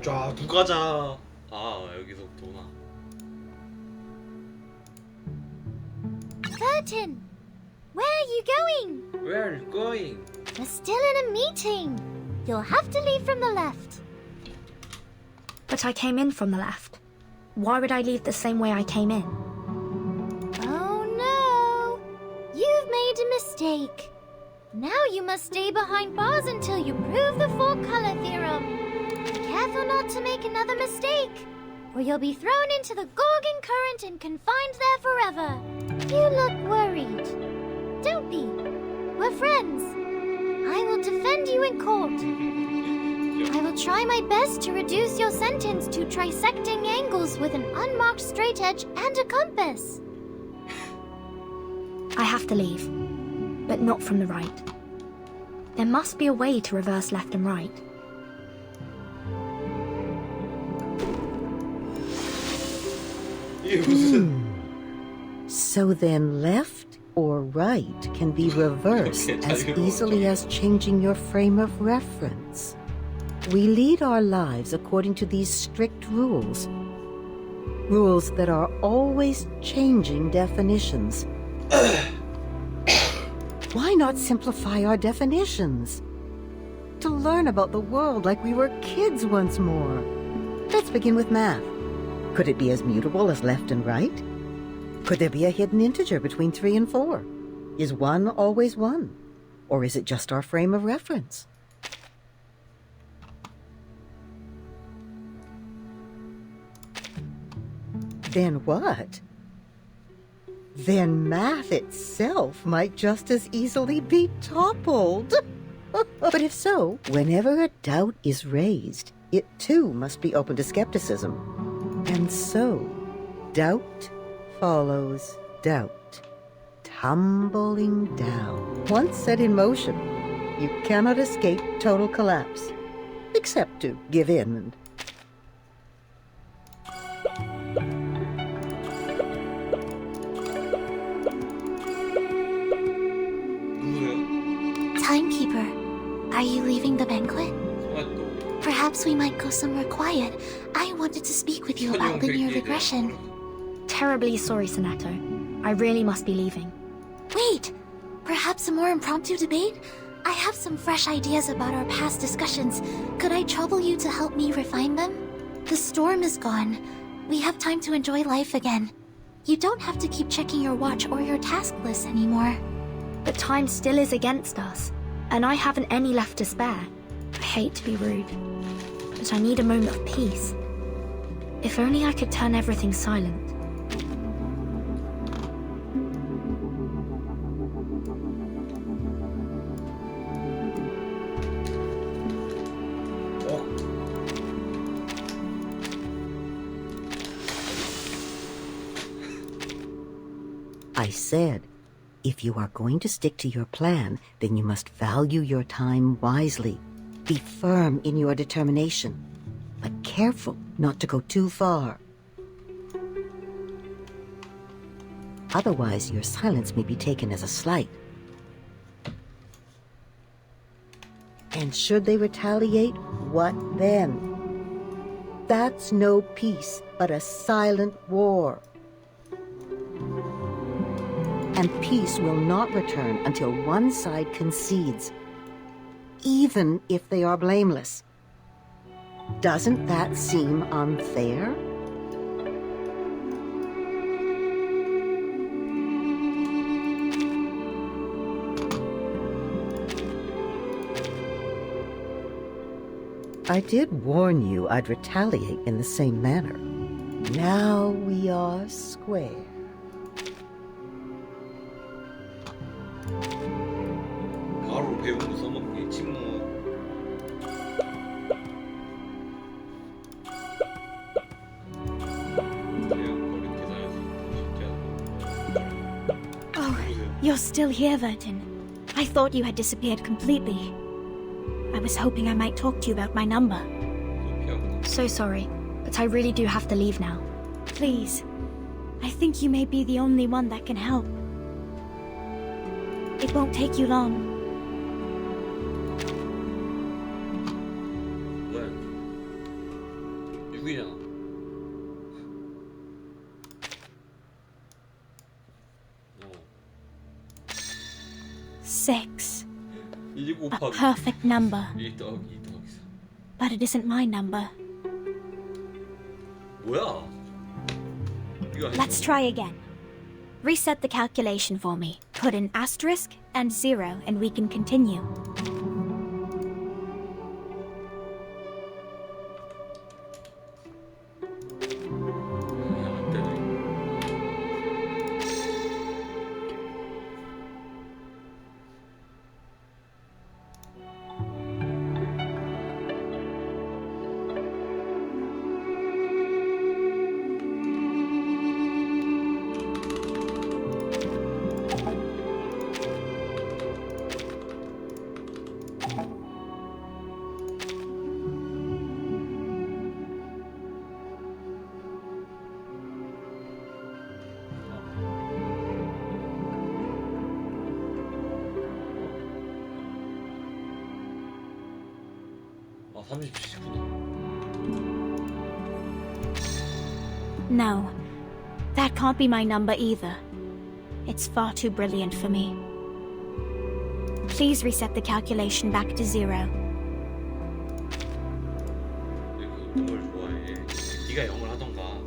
자, 누가 자? 아, 여기서부터구나. Burton, where are you going? Where are you going? We're still in a meeting. You'll have to leave from the left. But I came in from the left. Why would I leave the same way I came in? Oh no! You've made a mistake. Now you must stay behind bars until you prove the four-color theorem. Be careful not to make another mistake, or you'll be thrown into the Gorgon current and confined there forever. You look worried. Don't be. We're friends. I will defend you in court. I will try my best to reduce your sentence to trisecting angles with an unmarked straight edge and a compass. I have to leave, but not from the right. There must be a way to reverse left and right. 이게 무슨? So then left or right can be reversed Okay, as 자유로워. easily as changing your frame of reference. We lead our lives according to these strict rules. Rules that are always changing definitions. Why not simplify our definitions? To learn about the world like we were kids once more. Let's begin with math. Could it be as mutable as left and right? Could there be a hidden integer between 3 and 4? Is 1 always 1? Or is it just our frame of reference? Then what? Then math itself might just as easily be toppled. But if so, whenever a doubt is raised, it too must be open to skepticism. And so, doubt follows doubt, tumbling down. Once set in motion, you cannot escape total collapse, except to give in and 누구세요? Timekeeper, are you leaving the banquet? 성화도. Perhaps we might go somewhere quiet. I wanted to speak with you about linear regression. Terribly sorry, Sonato. I really must be leaving. Wait! Perhaps a more impromptu debate? I have some fresh ideas about our past discussions. Could I trouble you to help me refine them? The storm is gone. We have time to enjoy life again. You don't have to keep checking your watch or your task list anymore. But time still is against us, and I haven't any left to spare. I hate to be rude, but I need a moment of peace. If only I could turn everything silent. 어? I said, if you are going to stick to your plan, then you must value your time wisely. Be firm in your determination, but careful not to go too far. Otherwise, your silence may be taken as a slight. And should they retaliate, what then? That's no peace, but a silent war. And peace will not return until one side concedes, even if they are blameless. Doesn't that seem unfair? I did warn you I'd retaliate in the same manner. Now we are square. 바로 배우고 써먹기 침묵. Oh, you're still here, Vertin. I thought you had disappeared completely. I was hoping I might talk to you about my number. So sorry, but I really do have to leave now. Please. I think you may be the only one that can help. It won't take you long. 6이잖아. 6. 1 A 곱하기 perfect number. 1 더하기 2 더하기 4. But it isn't my number. 뭐야? 이거 아니야? Let's try again. Reset the calculation for me. Put an asterisk and 0 and we can continue. 안 되네. 아, 37구나. No, that can't be my number either. It's far too brilliant for me. Please reset the calculation back to 0. 왜 그걸 좋아해? 네가 영어를 하던가.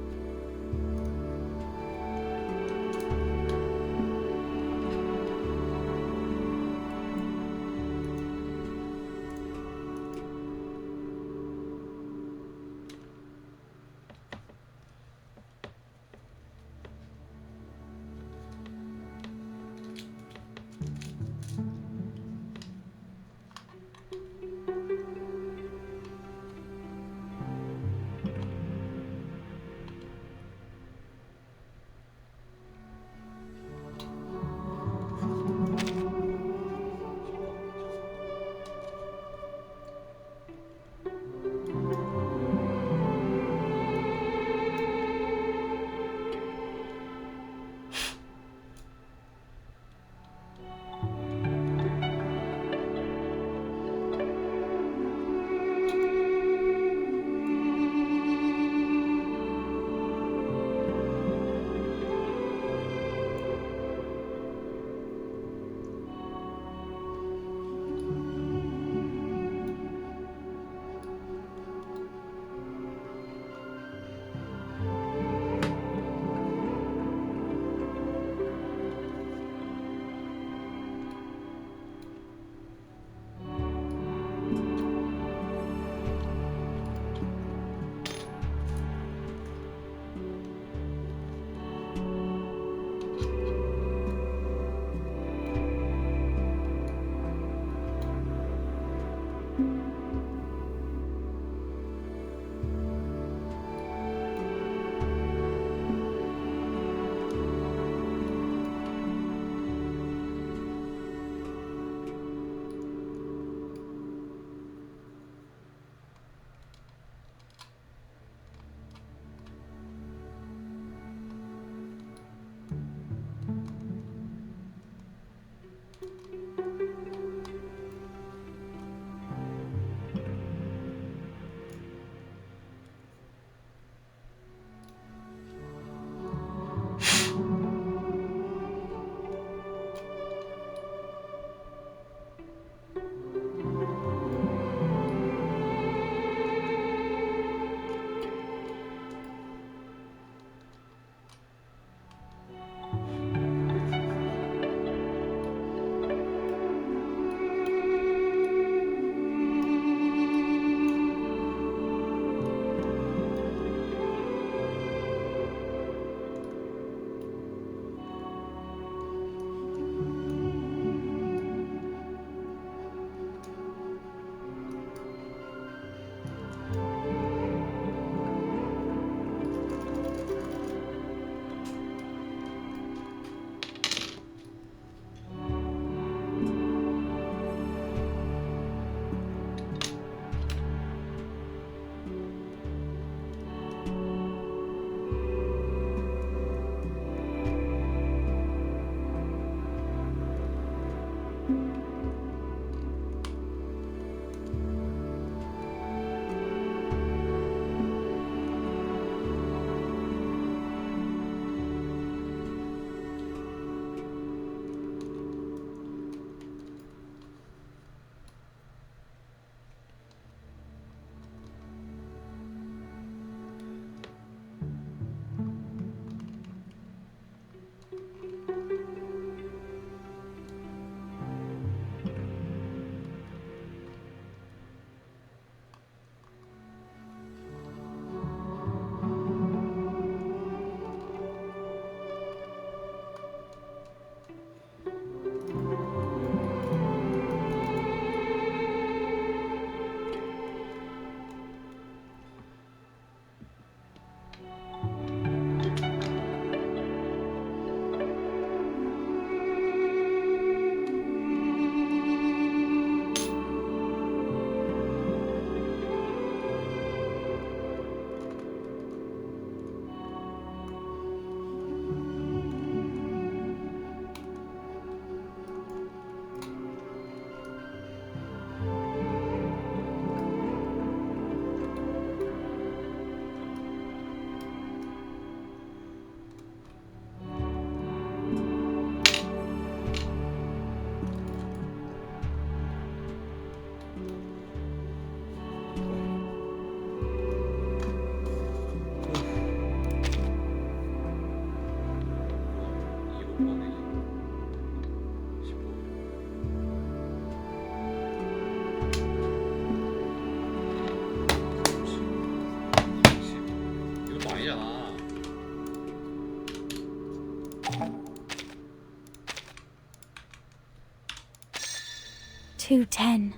210.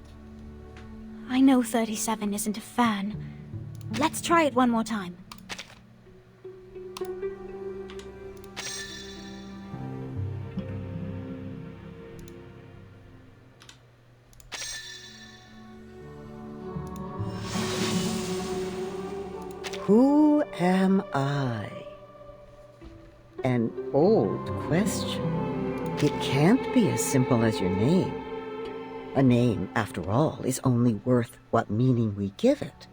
I know 37 isn't a fan. Let's try it one more time. Who am I? An old question. It can't be as simple as your name. A name, after all, is only worth what meaning we give it.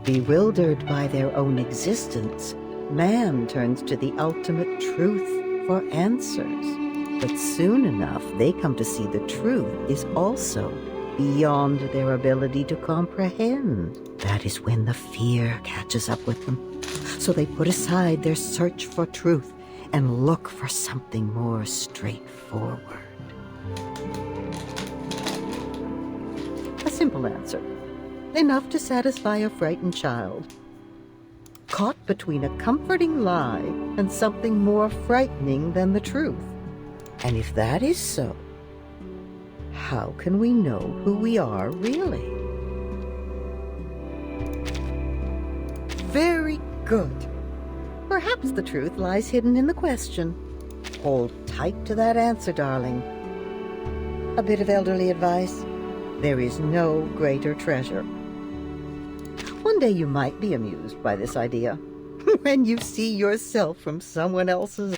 Bewildered by their own existence, man turns to the ultimate truth for answers. But soon enough, they come to see the truth is also beyond their ability to comprehend. That is when the fear catches up with them. So they put aside their search for truth and look for something more straightforward. A simple answer, enough to satisfy a frightened child. Caught between a comforting lie and something more frightening than the truth. And if that is so, how can we know who we are really? Very good. Perhaps the truth lies hidden in the question. Hold tight to that answer, darling. A bit of elderly advice. There is no greater treasure. One day you might be amused by this idea. When you see yourself from someone else's...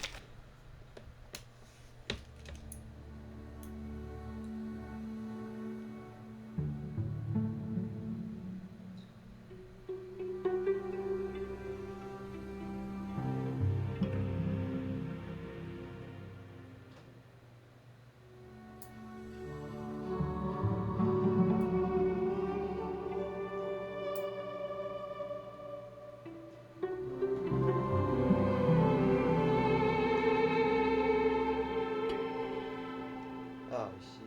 아, 씨.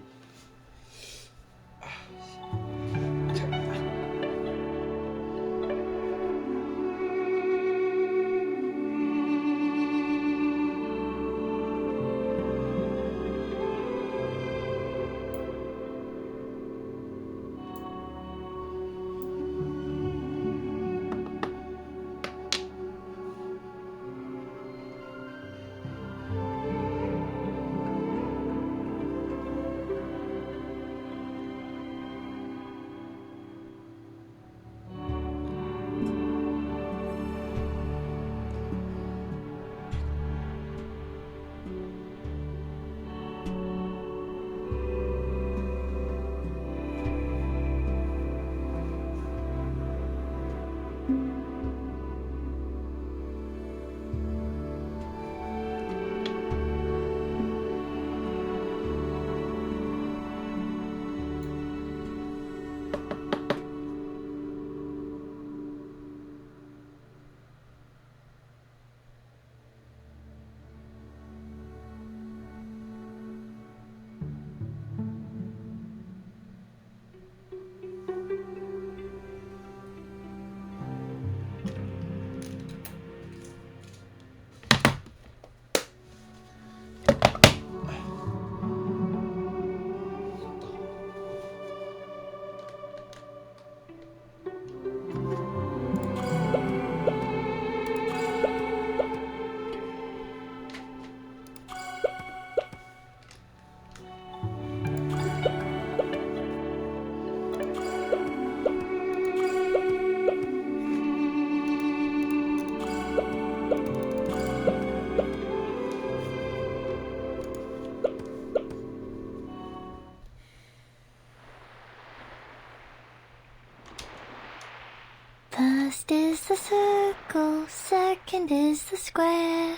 First is the circle, second is the square.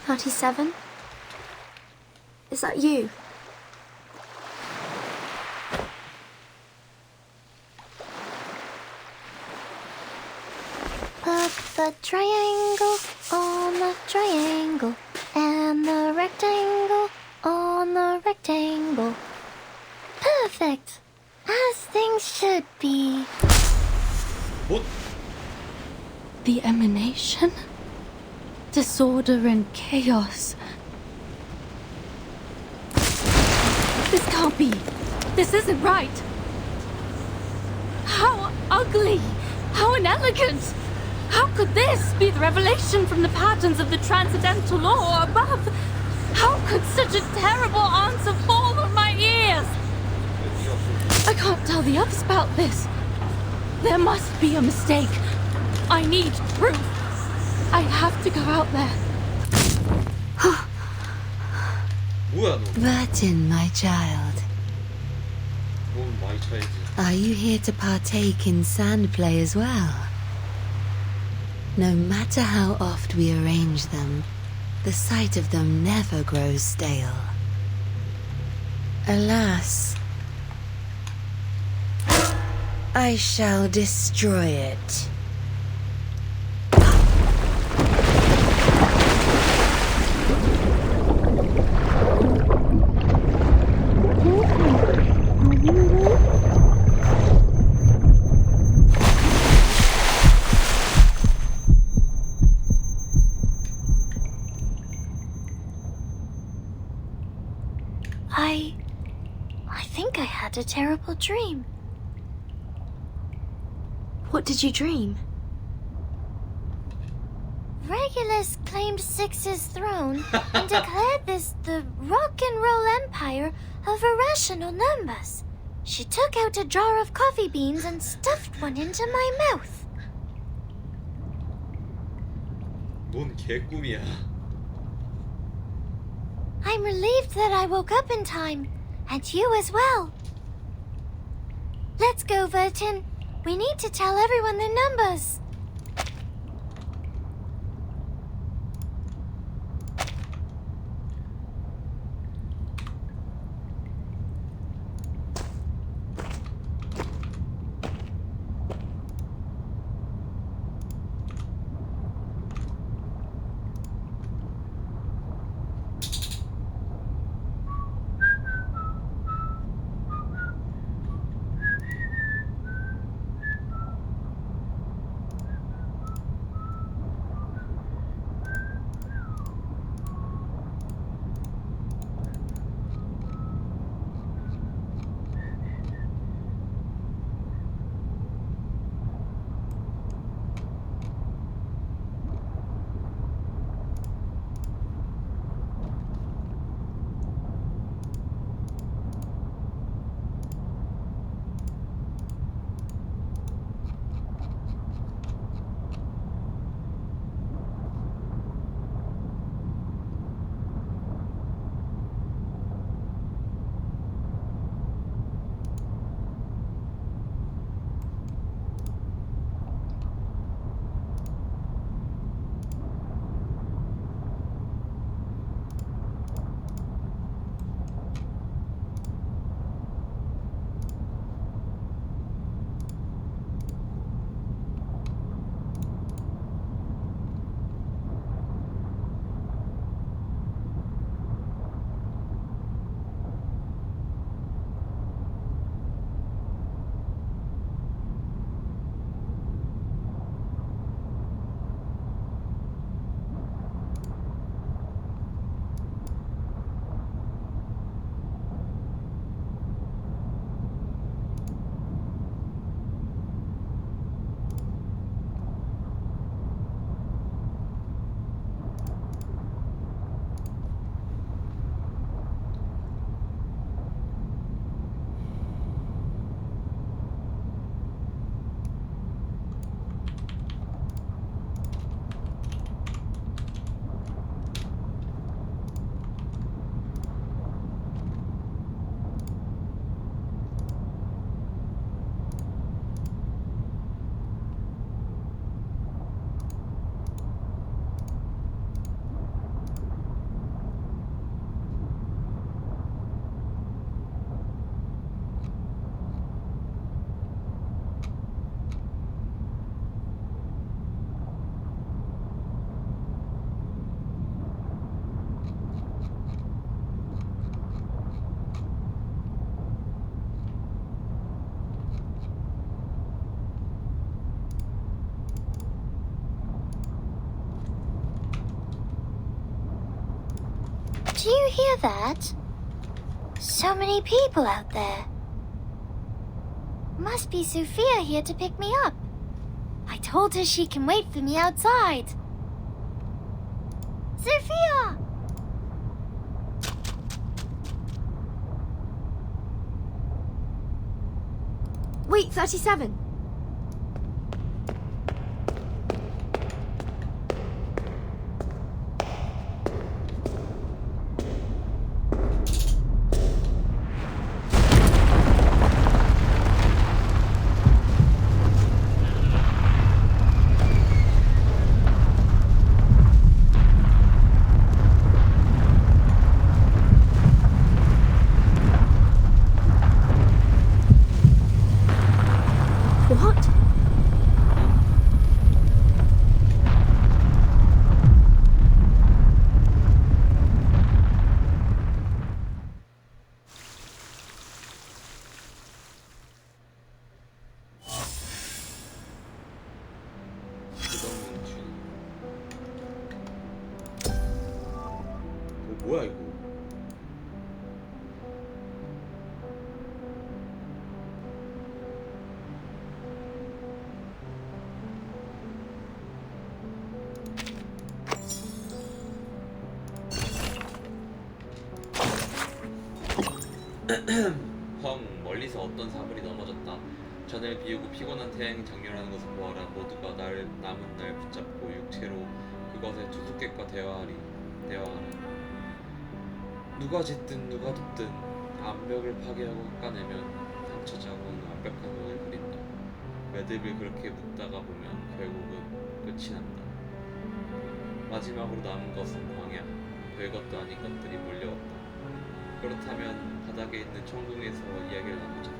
"37? Is that you?" Put the triangle on the triangle and the rectangle on the rectangle. Perfect! As things should be. 뭐? The emanation? disorder and chaos. This can't be. This isn't right. How ugly! How inelegant! How could this be the revelation from the patterns of the transcendental law above? How could such a terrible answer fall on my ears? I can't tell the others about this. There must be a mistake. I need proof. I have to go out there. 뭐야 너? Burton, my child, 뭔 많이 차이지. are you here to partake in sand play as well? No matter how oft we arrange them, the sight of them never grows stale. Alas, I shall destroy it. I think I had a terrible dream. What did you dream? Regulus claimed Six's throne and declared this the rock and roll empire of irrational numbers. She took out a jar of coffee beans and stuffed one into my mouth. 뭔 개꿈이야. I'm relieved that I woke up in time, and you as well. Let's go, Vertin. We need to tell everyone the numbers. hear that? So many people out there. Must be Sophia here to pick me up. I told her she can wait for me outside. Sophia! Wait, 37. What? 뭐야 이거? 펑 멀리서 어떤 사물이 넘어졌다. 전을 비우고 피곤한 태양이 장렬하는 것을 보아라. 모두가 남은 날 붙잡고 육체로 그것의 투숙객과 대화하라. 누가 짓든 누가 돕든 암벽을 파괴하고 깎아내면 상처 자국은 완벽한 문을 그린다. 매듭을 그렇게 묶다가 보면 결국은 끝이 난다. 마지막으로 남은 것은 광야. 별것도 아닌 것들이 몰려왔다. 그렇다면 바닥에 있는 천궁에서 이야기를 나누자.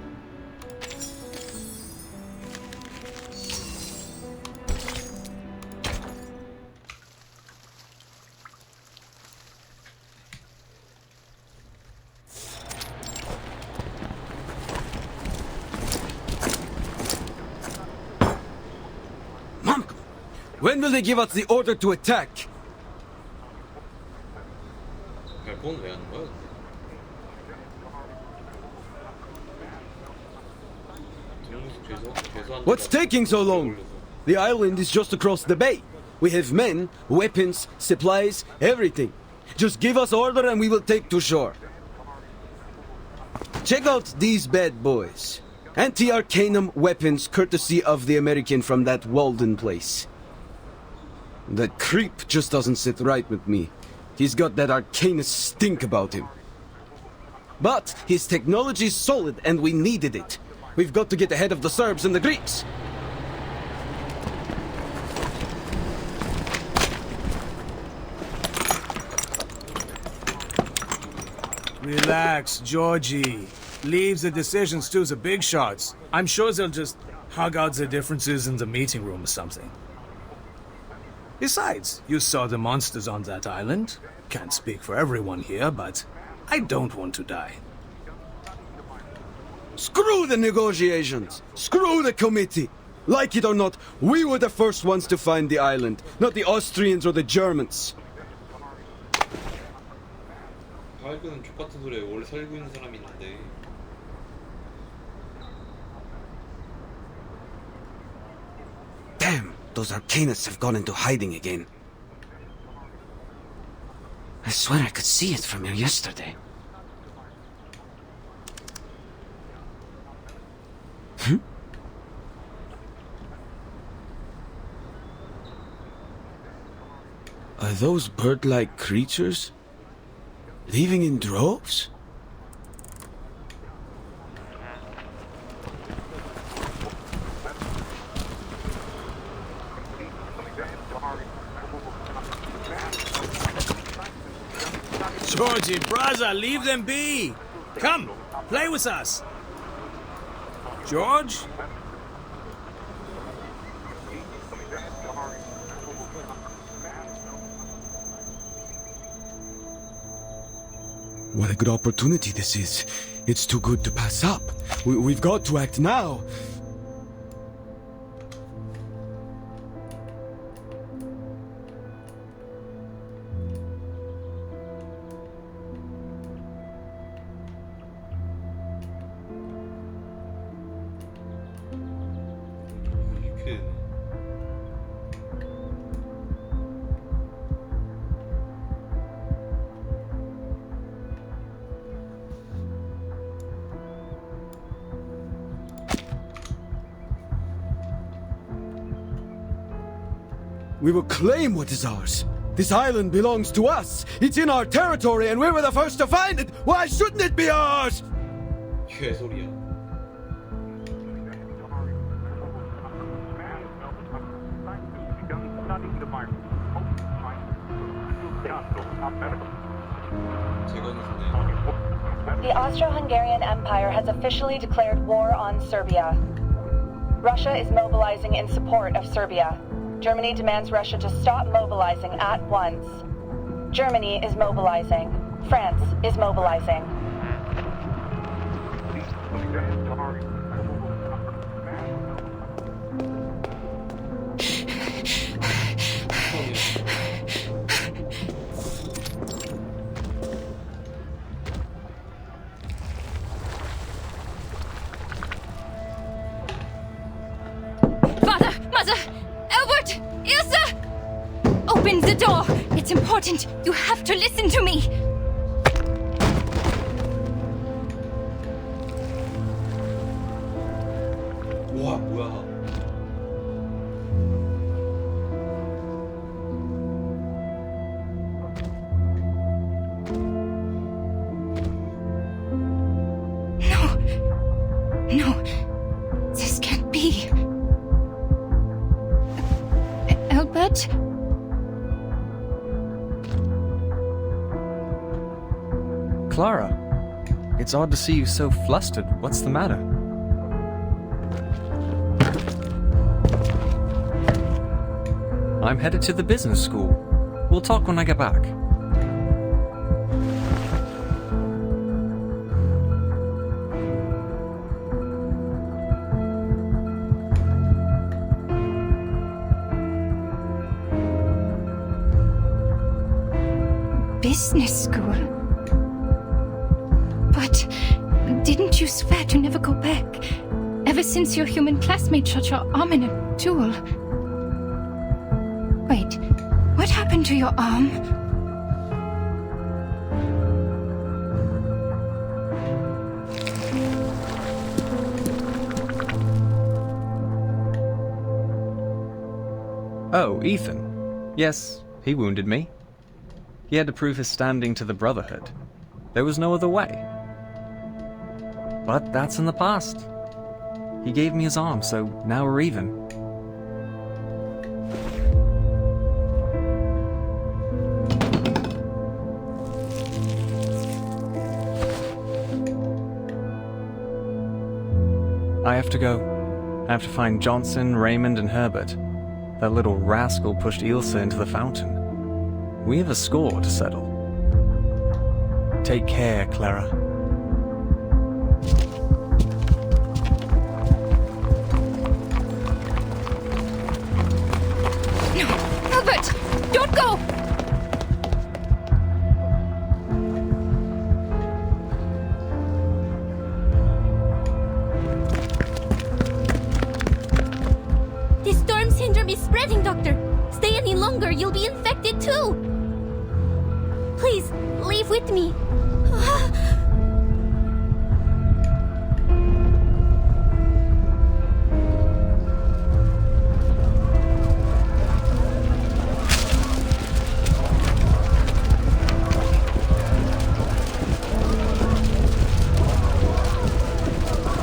Mom, when will they give us the order to attack? 발포는 왜 하는 거야? What's taking so long? The island is just across the bay. We have men, weapons, supplies, everything. Just give us order and we will take to shore. Check out these bad boys. Anti-Arcanum weapons courtesy of the American from that Walden place. That creep just doesn't sit right with me. He's got that Arcanus stink about him. But his technology is solid and we needed it. We've got to get ahead of the Serbs and the Greeks. Relax, Georgie. Leave the decisions to the big shots. I'm sure they'll just hug out the differences in the meeting room or something. Besides, you saw the monsters on that island. Can't speak for everyone here, but I don't want to die. Screw the negotiations! Screw the committee! Like it or not, we were the first ones to find the island, not the Austrians or the Germans. 밝은 족같은 소리에 원래 살고 있는 사람이 있는데. Damn, those Arcanists have gone into hiding again. I swear I could see it from here yesterday. Are those bird-like creatures leaving in droves? Georgie, brother, leave them be. Come, play with us. George? What a good opportunity this is. It's too good to pass up. We've got to act now. We will claim what is ours. This island belongs to us. It's in our territory and we were the first to find it. Why shouldn't it be ours? 개소리야. The Austro-Hungarian Empire has officially declared war on Serbia. Russia is mobilizing in support of Serbia. Germany demands Russia to stop mobilizing at once. Germany is mobilizing. France is mobilizing. Father! Mother! Albert! Ilse! Open the door! It's important! You have to listen to me! 와 뭐야. No, this can't be. Albert? Clara, it's odd to see you so flustered. What's the matter? I'm headed to the business school. We'll talk when I get back. Business school? But didn't you swear to never go back? Ever since your human classmate shot your arm in a duel. Wait, what happened to your arm? Oh, Ethan. Yes, he wounded me. He had to prove his standing to the Brotherhood. There was no other way. But that's in the past. He gave me his arm, so now we're even. I have to go. I have to find Johnson, Raymond, and Herbert. That little rascal pushed Ilse into the fountain. We have a score to settle. Take care, Clara. No, Albert! Don't go! The storm syndrome is spreading, Doctor. Stay any longer, you'll be infected too. Please, leave with me.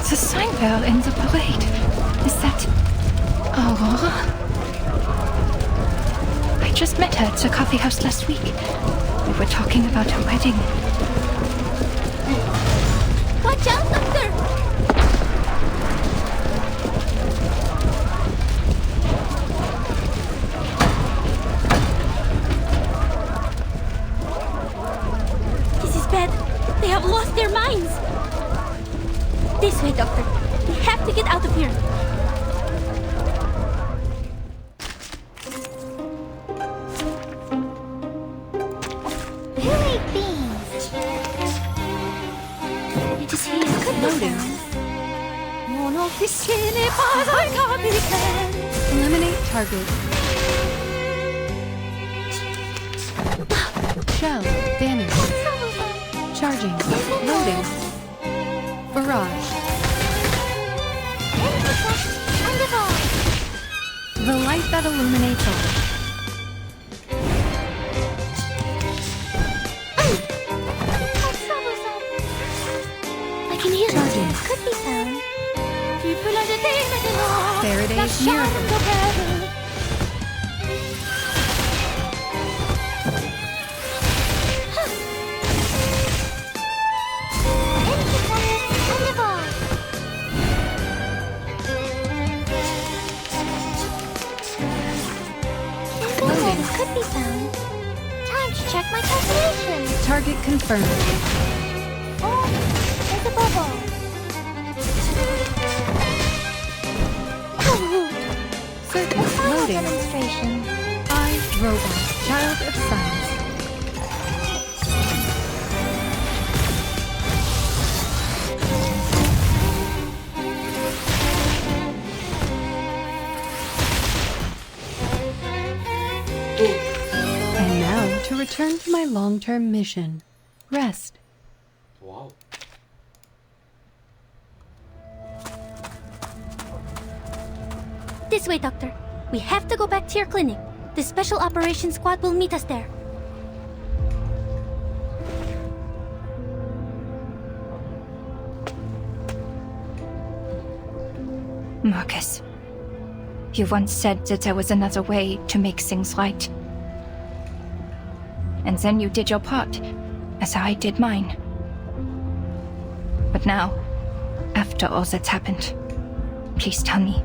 The sign bell in the parade. Is that Aurora? I just met her at the coffee house last week. We were talking about her wedding. Watch out, Doctor! This is bad. They have lost their minds. This way, Doctor. We have to get out of here. Eliminate target. Shell. Vanish. Charging. Loading. Barrage. The light that illuminates all. can hear it. Could be found. Faraday's miracle. Could be found. Time to check my calculations. Target confirmed. Oh, there's a bubble. Circuit Final loading. demonstration. I, Robot, Child of Science. And now to return to my long-term mission. Rest. 와우. This way, Doctor. We have to go back to your clinic. The Special Operations Squad will meet us there. Marcus, you once said that there was another way to make things right. And then you did your part, as I did mine. But now, after all that's happened, please tell me,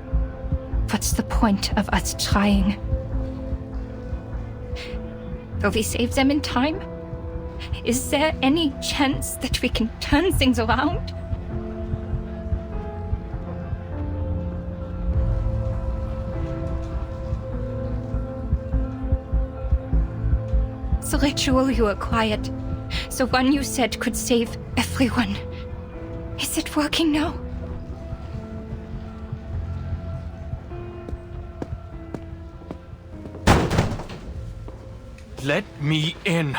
what's the point of us trying? Will we save them in time? Is there any chance that we can turn things around? The ritual you acquired, the one you said could save everyone. Is it working now? Let me in.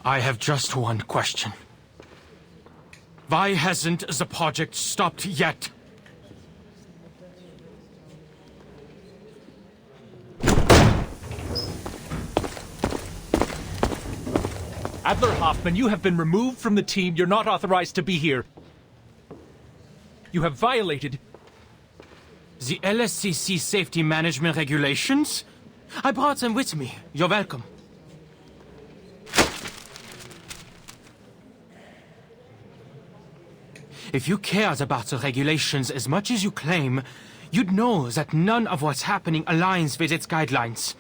I have just one question. Why hasn't the project stopped yet? Adler Hoffman, you have been removed from the team. You're not authorized to be here. You have violated The LSCC safety management regulations? I brought them with me. You're welcome. If you cared about the regulations as much as you claim, you'd know that none of what's happening aligns with its guidelines.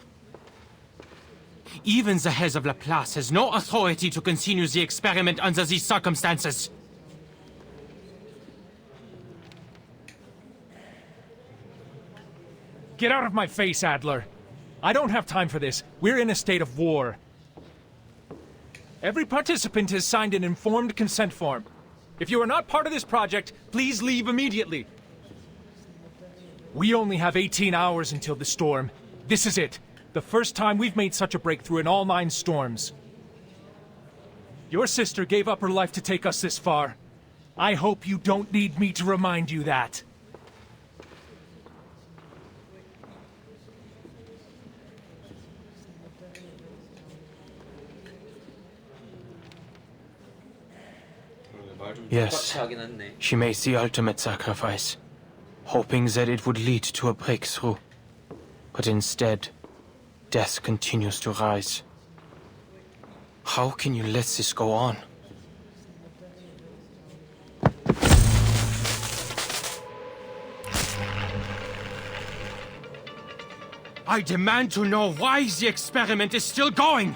Even the head of Laplace has no authority to continue the experiment under these circumstances. Get out of my face, Adler. I don't have time for this. We're in a state of war. Every participant has signed an informed consent form. If you are not part of this project, please leave immediately. We only have 18 hours until the storm. This is it. The first time we've made such a breakthrough in all 9 storms. Your sister gave up her life to take us this far. I hope you don't need me to remind you that. Yes, she made the ultimate sacrifice, hoping that it would lead to a breakthrough. But instead, death continues to rise. How can you let this go on? I demand to know why the experiment is still going!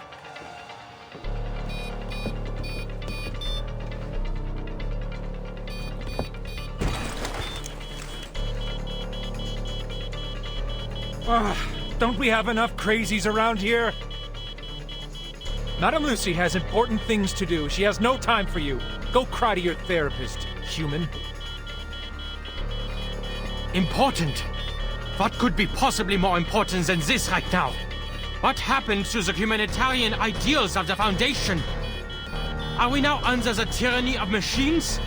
Don't we have enough crazies around here? Madame Lucy has important things to do. She has no time for you. Go cry to your therapist, human. Important? What could be possibly more important than this right now? What happened to the humanitarian ideals of the Foundation? Are we now under the tyranny of machines?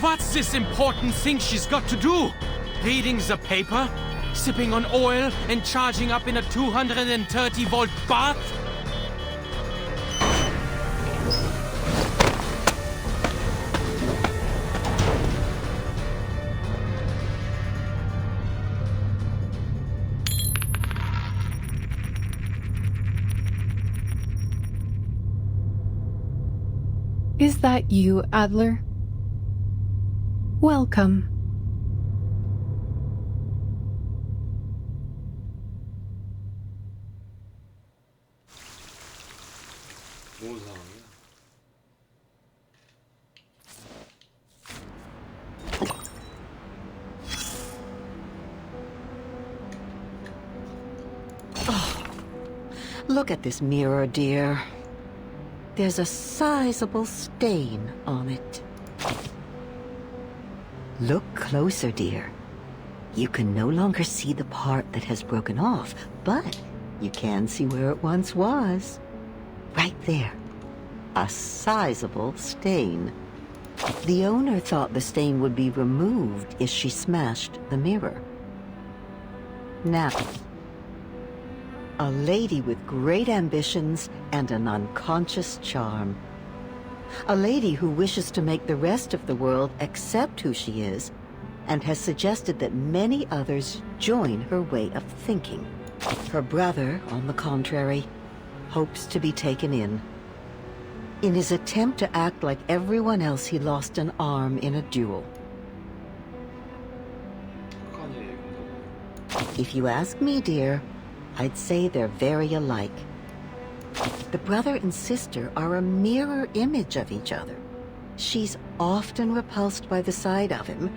What's this important thing she's got to do? Reading the paper? Sipping on oil and charging up in a 230-volt bath? Is that you, Adler? Welcome. 좋은 상황이야. Look at this mirror, dear. There's a sizable stain on it. Look closer, dear. You can no longer see the part that has broken off, but you can see where it once was. Right there. A sizable stain. The owner thought the stain would be removed if she smashed the mirror. Now, a lady with great ambitions and an unconscious charm. A lady who wishes to make the rest of the world accept who she is, and has suggested that many others join her way of thinking. Her brother, on the contrary, hopes to be taken in. In his attempt to act like everyone else, he lost an arm in a duel. If you ask me, dear, I'd say they're very alike. The brother and sister are a mirror image of each other. She's often repulsed by the sight of him,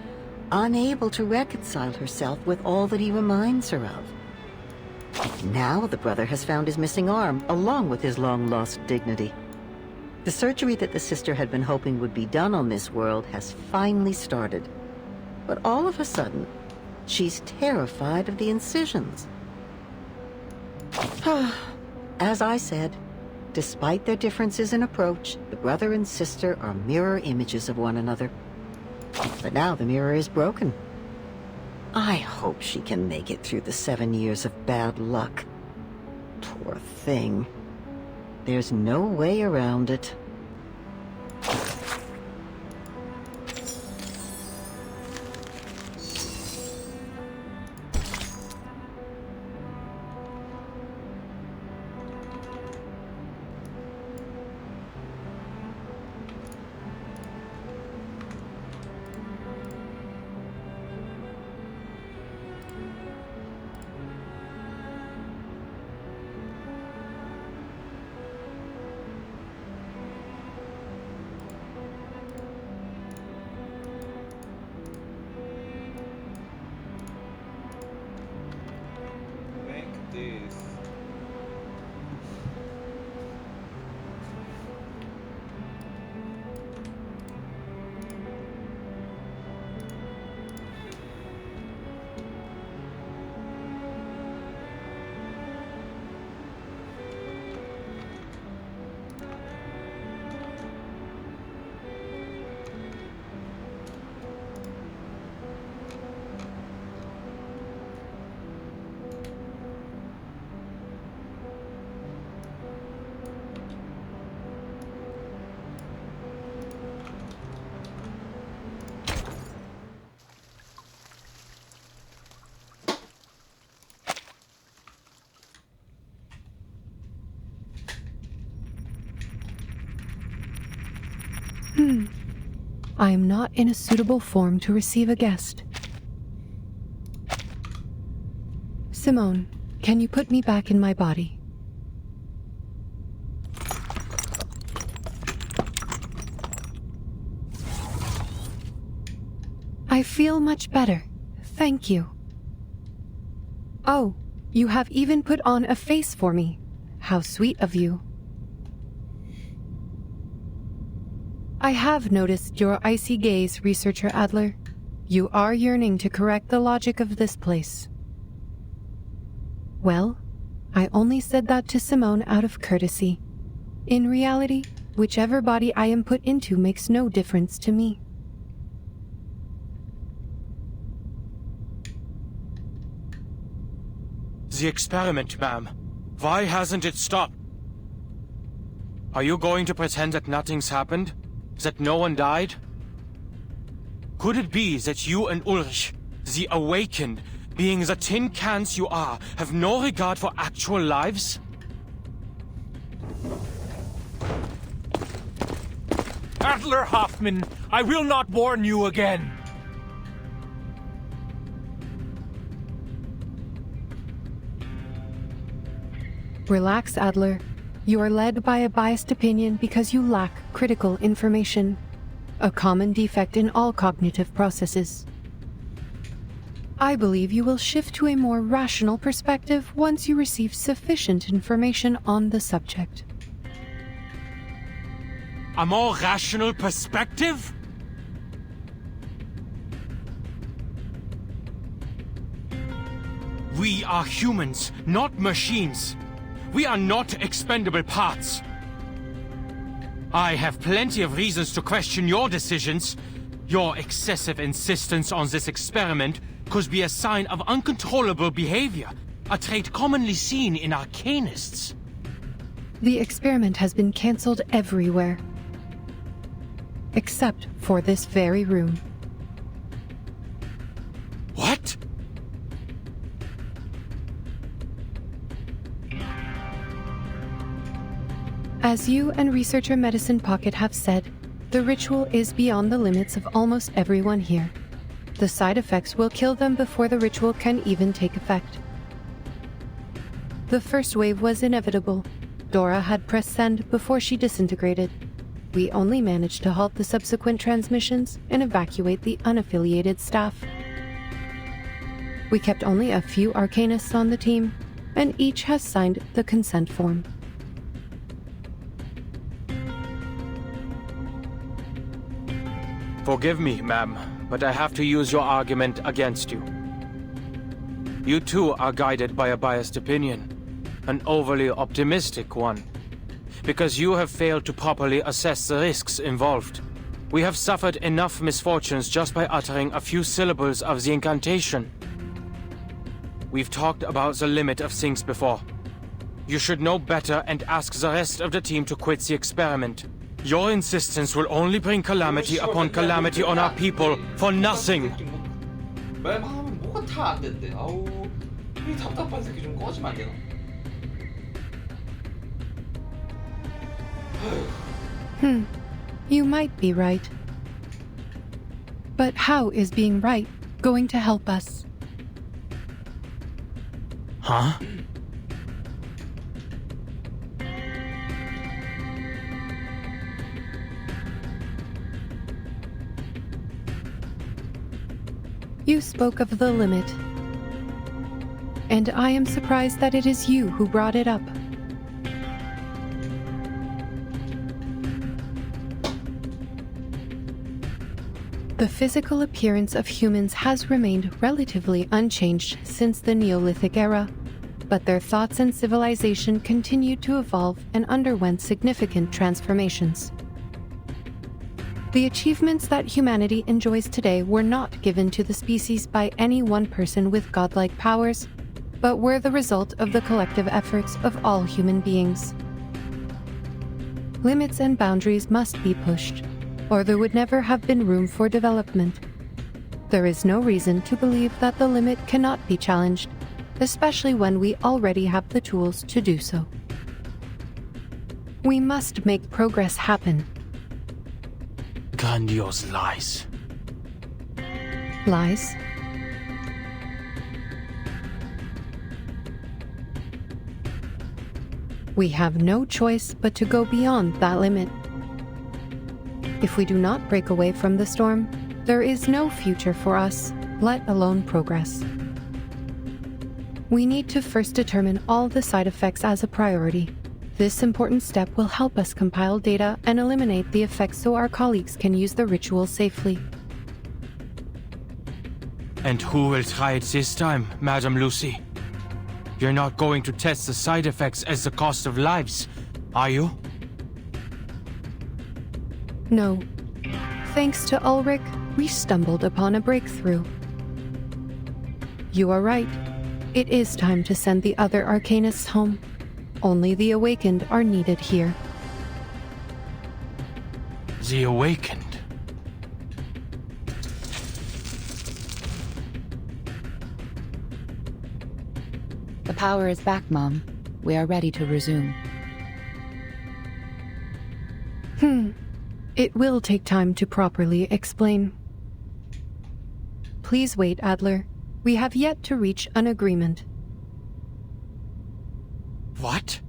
unable to reconcile herself with all that he reminds her of. Now the brother has found his missing arm, along with his long-lost dignity. The surgery that the sister had been hoping would be done on this world has finally started. But all of a sudden, she's terrified of the incisions. As I said, despite their differences in approach, the brother and sister are mirror images of one another. But now the mirror is broken. I hope she can make it through the 7 years of bad luck. Poor thing. There's no way around it. I am not in a suitable form to receive a guest. Simone, can you put me back in my body? I feel much better. Thank you. Oh, you have even put on a face for me. How sweet of you. I have noticed your icy gaze, Researcher Adler. You are yearning to correct the logic of this place. Well, I only said that to Simone out of courtesy. In reality, Whichever body I am put into makes no difference to me. The experiment, ma'am. Why hasn't it stopped? Are you going to pretend that nothing's happened? That no one died? Could it be that you and Ulrich, the awakened, being the tin cans you are, have no regard for actual lives? Adler Hoffman, I will not warn you again. Relax, Adler. You are led by a biased opinion because you lack critical information, a common defect in all cognitive processes. I believe you will shift to a more rational perspective once you receive sufficient information on the subject. A more rational perspective? We are humans, not machines. We are not expendable parts. I have plenty of reasons to question your decisions. Your excessive insistence on this experiment could be a sign of uncontrollable behavior, a trait commonly seen in arcanists. The experiment has been cancelled everywhere, except for this very room. What? As you and researcher Medicine Pocket have said, the ritual is beyond the limits of almost everyone here. The side effects will kill them before the ritual can even take effect. The first wave was inevitable. Dora had pressed send before she disintegrated. We only managed to halt the subsequent transmissions and evacuate the unaffiliated staff. We kept only a few arcanists on the team, and each has signed the consent form. Forgive me, ma'am, but I have to use your argument against you. You too are guided by a biased opinion, an overly optimistic one, because you have failed to properly assess the risks involved. We have suffered enough misfortunes just by uttering a few syllables of the incantation. We've talked about the limit of things before. You should know better and ask the rest of the team to quit the experiment. Your insistence will only bring calamity upon calamity on our people for nothing. 말만 하면 뭐가 다 안 된대. 아우, 이 답답한 새끼 좀 꺼지면 안 되나? You might be right. But how is being right going to help us? Huh? You spoke of the limit, and I am surprised that it is you who brought it up. The physical appearance of humans has remained relatively unchanged since the Neolithic era, but their thoughts and civilization continued to evolve and underwent significant transformations. The achievements that humanity enjoys today were not given to the species by any one person with godlike powers, but were the result of the collective efforts of all human beings. Limits and boundaries must be pushed, or there would never have been room for development. There is no reason to believe that the limit cannot be challenged, especially when we already have the tools to do so. We must make progress happen. Grandiose lies. Lies? We have no choice but to go beyond that limit. If we do not break away from the storm, there is no future for us, let alone progress. We need to first determine all the side effects as a priority. This important step will help us compile data and eliminate the effects so our colleagues can use the ritual safely. And who will try it this time, Madam Lucy? You're not going to test the side effects as the cost of lives, are you? No. Thanks to Ulrich, we stumbled upon a breakthrough. You are right. It is time to send the other Arcanists home. Only the Awakened are needed here. The Awakened. The power is back, Mom. We are ready to resume. It will take time to properly explain. Please wait, Adler. We have yet to reach an agreement. What?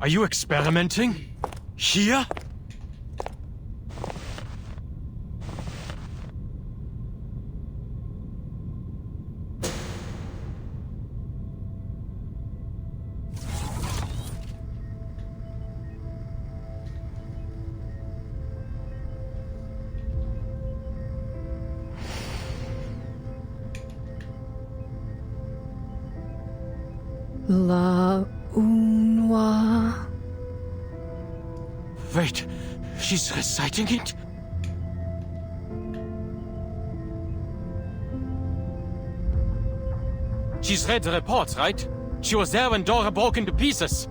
Are you experimenting? Here? La Unwa. Wait, she's reciting it? She's read the reports, right? She was there when Dora broke into pieces.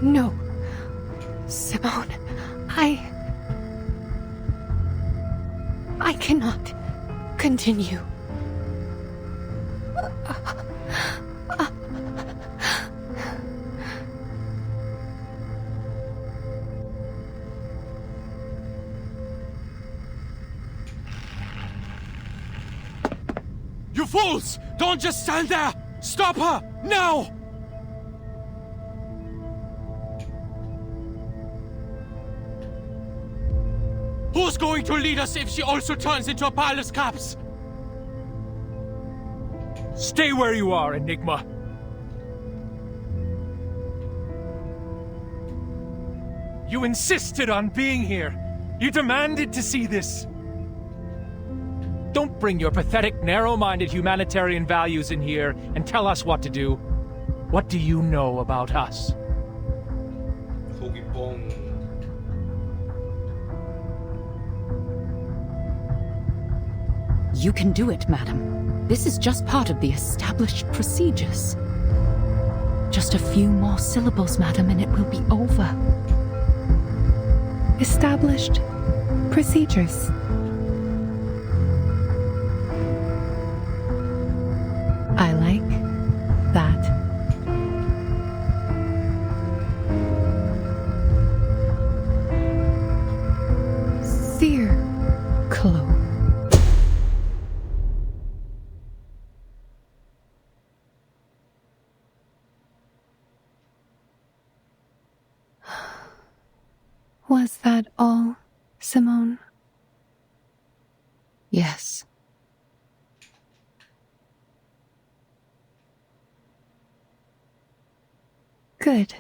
No. Simone, I cannot continue. You fools! Don't just stand there! Stop her! Now! Who's going to lead us if she also turns into a pile of scraps? Stay where you are, Enigma. You insisted on being here. You demanded to see this. Don't bring your pathetic, narrow-minded humanitarian values in here and tell us what to do. What do you know about us? 속이 뻥. You can do it, madam. This is just part of the established procedures. Just a few more syllables, madam, and it will be over. Established procedures. I like that. Circle. Was that all, Simone? Yes. Good.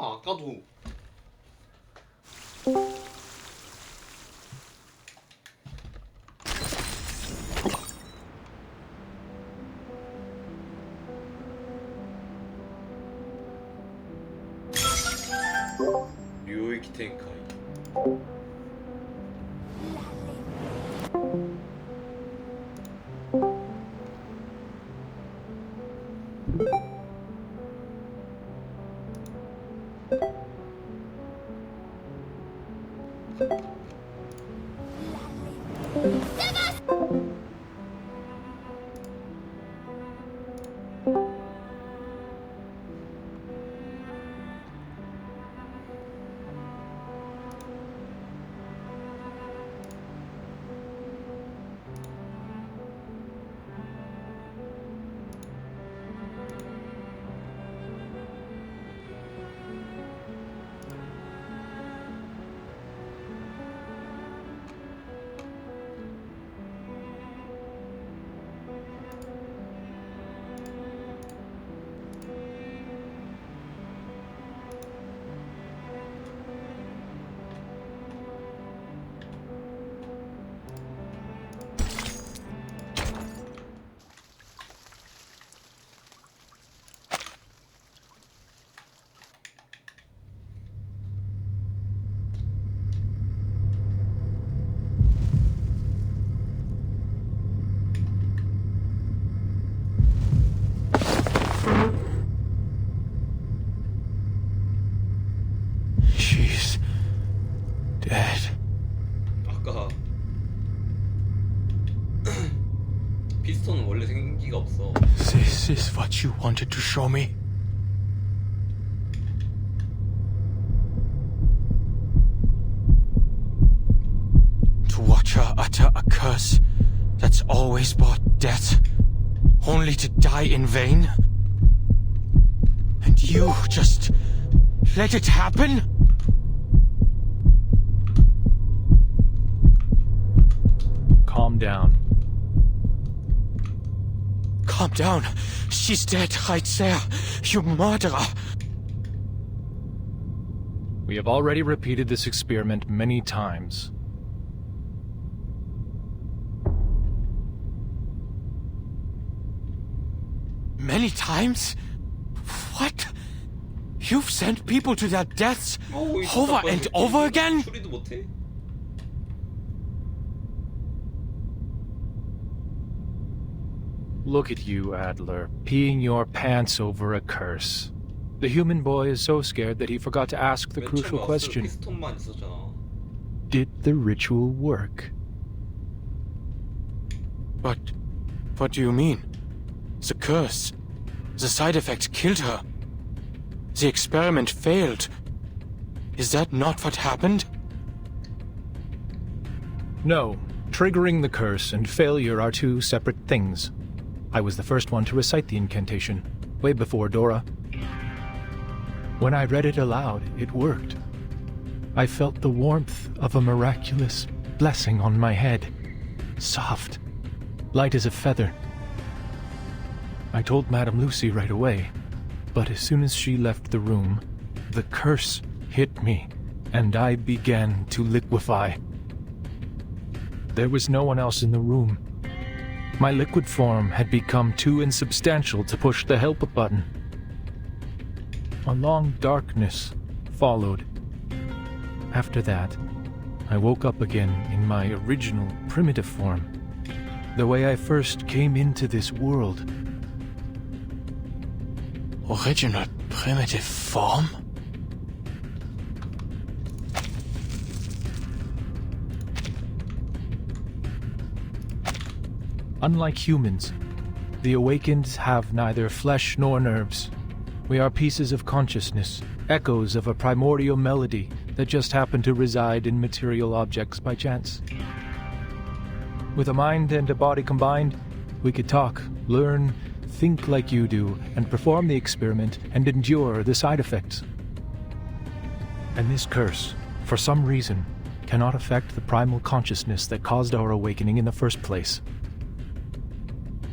아까도 류이키 텐카이 피스톤은 원래 생기가 없어. This is what you wanted to show me? To watch her utter a curse that's always brought death, only to die in vain? And you just let it happen? Calm down. Calm down. She's dead right there. You murderer. We have already repeated this experiment many times. Many times? What? You've sent people to their deaths over and over again? 추리도 못해? Look at you, Adler, peeing your pants over a curse. The human boy is so scared that he forgot to ask the 맨 crucial 처음에 question. 피스톤만 있었잖아. Did the ritual work? But what do you mean? The curse. The side effects killed her. The experiment failed. Is that not what happened? No. Triggering the curse and failure are two separate things. I was the first one to recite the incantation, way before Dora. When I read it aloud, it worked. I felt the warmth of a miraculous blessing on my head. Soft, light as a feather. I told Madame Lucy right away, but as soon as she left the room, the curse hit me, and I began to liquefy. There was no one else in the room. My liquid form had become too insubstantial to push the help button. A long darkness followed. After that, I woke up again in my original primitive form, the way I first came into this world. Original primitive form? Unlike humans, the awakened have neither flesh nor nerves. We are pieces of consciousness, echoes of a primordial melody that just happen to reside in material objects by chance. With a mind and a body combined, we could talk, learn, think like you do, and perform the experiment and endure the side effects. And this curse, for some reason, cannot affect the primal consciousness that caused our awakening in the first place.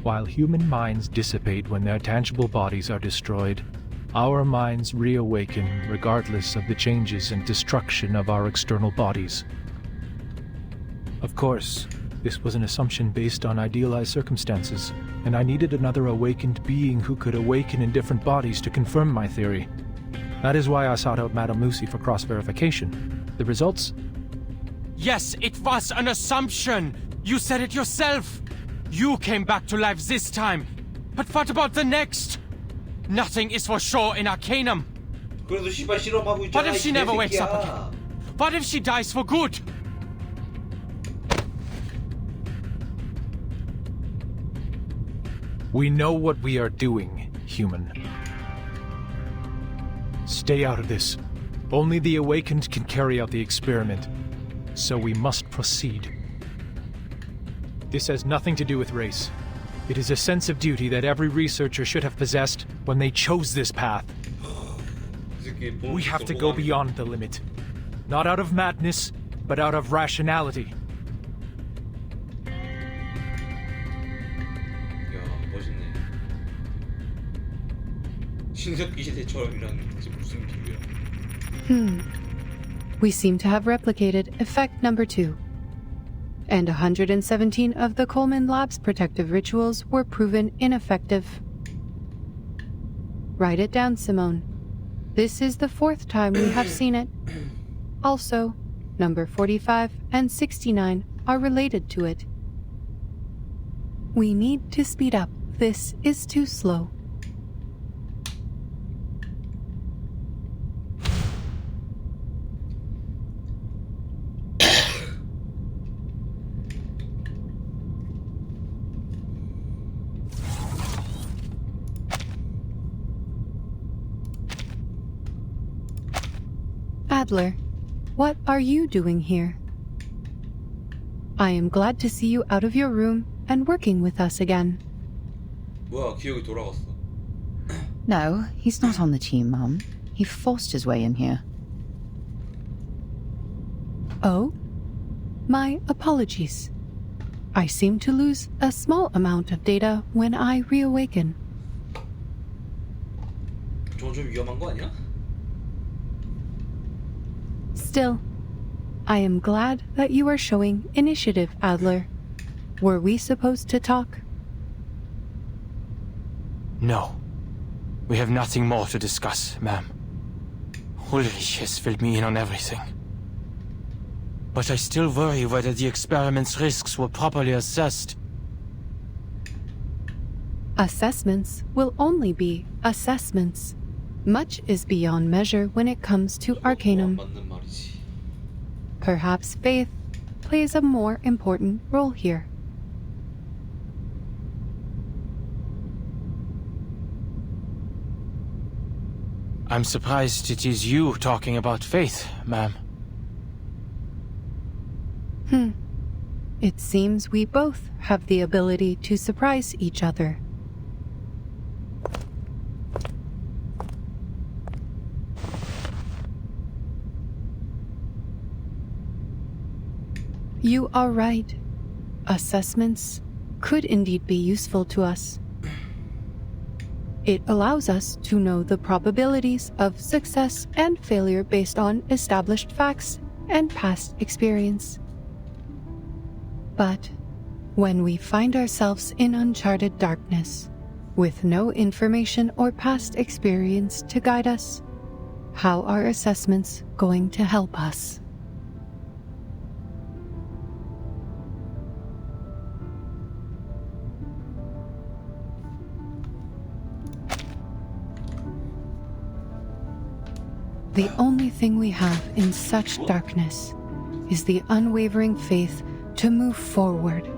While human minds dissipate when their tangible bodies are destroyed, our minds reawaken regardless of the changes and destruction of our external bodies. Of course, this was an assumption based on idealized circumstances, and I needed another awakened being who could awaken in different bodies to confirm my theory. That is why I sought out Madame Lucy for cross-verification. The results? Yes, it was an assumption! You said it yourself! You came back to life this time! But what about the next? Nothing is for sure in Arcanum! 그래도 씨발 실험하고 있잖아. What if she never wakes up 개새끼야. again? What if she dies for good? We know what we are doing, human. Stay out of this. Only the awakened can carry out the experiment, so we must proceed. This has nothing to do with race. It is a sense of duty that every researcher should have possessed when they chose this path. We have to go beyond the limit. Not out of madness, but out of rationality. 야, 멋있네. 신석기 시대처럼이란 무슨 비유야? We seem to have replicated effect number 2. And 117 of the Coleman Lab's protective rituals were proven ineffective. Write it down, Simone. This is the 4th time we have seen it. Also, number 45 and 69 are related to it. We need to speed up. This is too slow. Adler, what are you doing here? I am glad to see you out of your room and working with us again. 뭐야, 기억이 돌아갔어. No, he's not on the team, Mum. He forced his way in here. Oh? My apologies. I seem to lose a small amount of data when I reawaken. 좀 위험한 거 아니야? Still, I am glad that you are showing initiative, Adler. Were we supposed to talk? No. We have nothing more to discuss, ma'am. Ulrich has filled me in on everything. But I still worry whether the experiment's risks were properly assessed. Assessments will only be assessments. Much is beyond measure when it comes to Arcanum. 맞는 말이지. Perhaps faith plays a more important role here. I'm surprised it is you talking about faith, ma'am. It seems we both have the ability to surprise each other. You are right. Assessments could indeed be useful to us. It allows us to know the probabilities of success and failure based on established facts and past experience. But when we find ourselves in uncharted darkness, with no information or past experience to guide us, how are assessments going to help us? The only thing we have in such darkness is the unwavering faith to move forward.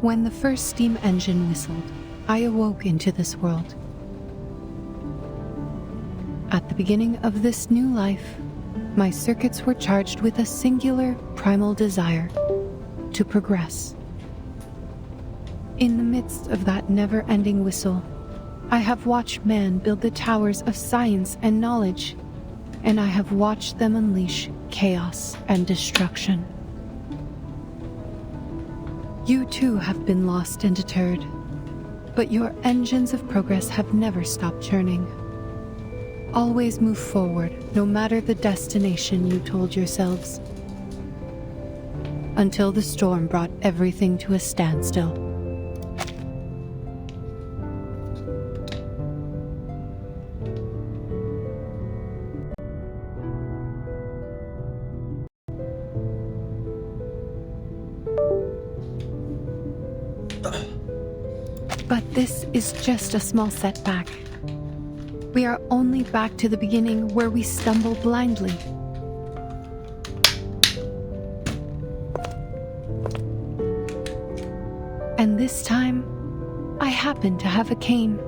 When the first steam engine whistled, I awoke into this world. At the beginning of this new life, my circuits were charged with a singular primal desire to progress. In the midst of that never-ending whistle, I have watched man build the towers of science and knowledge, and I have watched them unleash chaos and destruction. You too have been lost and deterred, but your engines of progress have never stopped churning. Always move forward, no matter the destination you told yourselves. Until the storm brought everything to a standstill. But this is just a small setback. We are only back to the beginning where we stumble blindly. And this time, I happen to have a cane.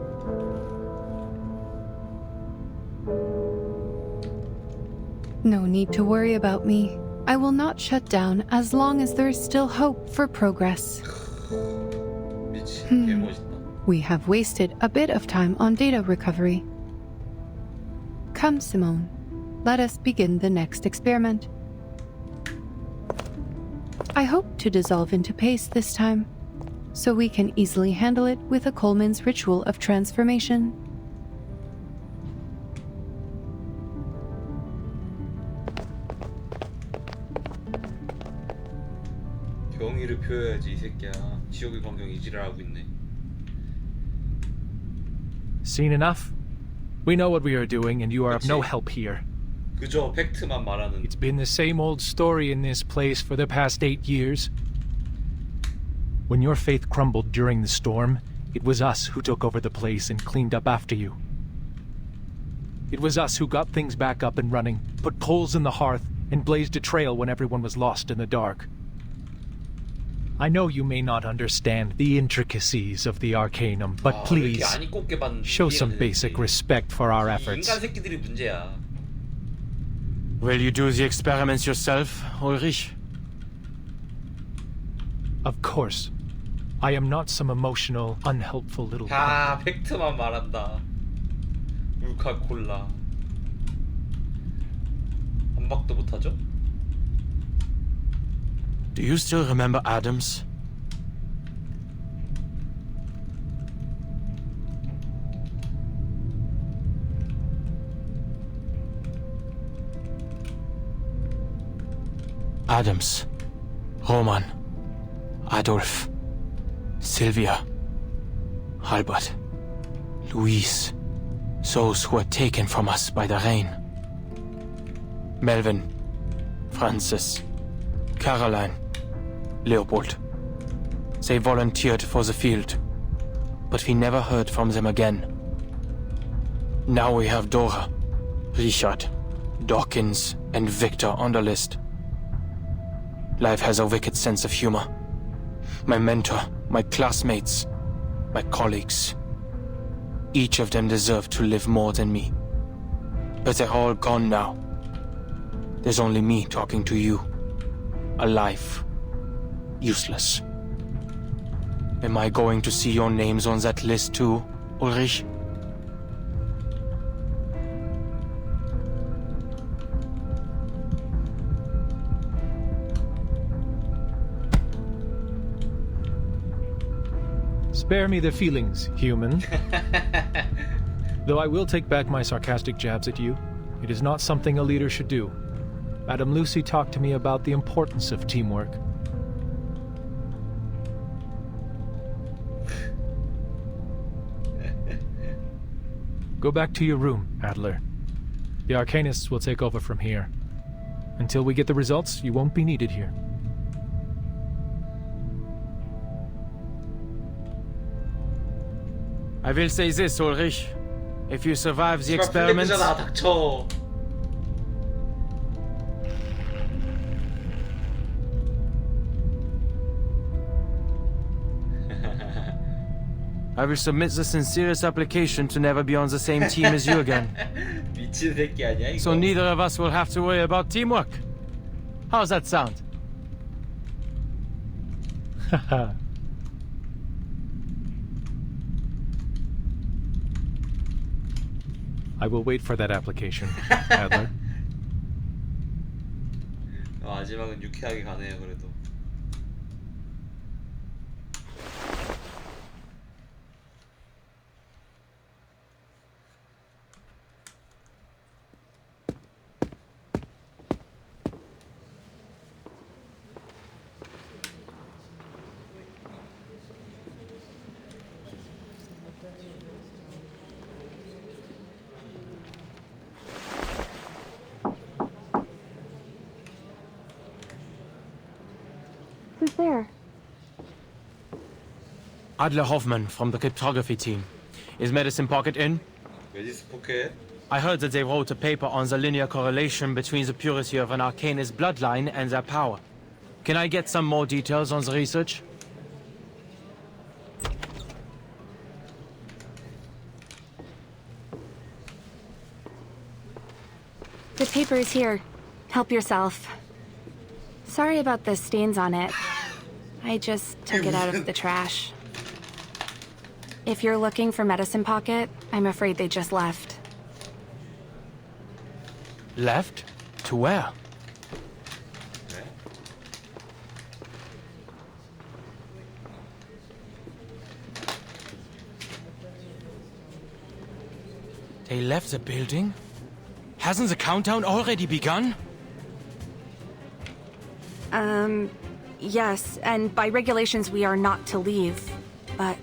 No need to worry about me. I will not shut down as long as there is still hope for progress. We have wasted a bit of time on data recovery. Come, Simone. Let us begin the next experiment. I hope to dissolve into paste this time, so we can easily handle it with a Coleman's ritual of transformation. 경의를 표해야지 이 새끼야. 지옥의 광경 이지랄 하고 있네. Seen enough? We know what we are doing, and you are of no help here. 그저 팩트만 말하는. It's been the same old story in this place for the past 8 years. When your faith crumbled during the storm, it was us who took over the place and cleaned up after you. It was us who got things back up and running, put coals in the hearth, and blazed a trail when everyone was lost in the dark. I know you may not understand the intricacies of the Arcanum, but please, show some basic respect for our efforts. 인간 새끼들이 문제야. Will you do the experiments yourself, Ulrich? Of course. I am not some emotional, unhelpful little... 다 팩트만 말한다. 울카콜라. 한 박도 못하죠? Do you still remember Adams? Adams, Roman, Adolf, Sylvia, Albert, Louise, those who were taken from us by the rain. Melvin, Francis, Caroline, Leopold. They volunteered for the field, but we never heard from them again. Now we have Dora, Richard, Dawkins, and Victor on the list. Life has a wicked sense of humor. My mentor, my classmates, my colleagues. Each of them deserved to live more than me. But they're all gone now. There's only me talking to you. Alive. useless. Am I going to see your names on that list too, Ulrich? Spare me the feelings, human. Though I will take back my sarcastic jabs at you, it is not something a leader should do. Madame Lucy talked to me about the importance of teamwork. Go back to your room, Adler. The Arcanists will take over from here. Until we get the results, you won't be needed here. I will say this, Ulrich. If you survive the experiment, 플래그잖아, 닥쳐. I will submit the sincerest application to never be on the same team as you again. 미친 새끼 아니야 이거? So neither of us will have to worry about teamwork. How's that sound? I will wait for that application, Adler. 마지막은 유쾌하게 가네요 그래도. Who's there? Adler Hoffman from the cryptography team. Is Medicine Pocket in? 메디스 포켓? I heard that they wrote a paper on the linear correlation between the purity of an Arcanist bloodline and their power. Can I get some more details on the research? The paper is here. Help yourself. Sorry about the stains on it. I just took it out of the trash. If you're looking for Medicine Pocket, I'm afraid they just left. Left? To where? They left the building? Hasn't the countdown already begun? Yes, and by regulations we are not to leave. But,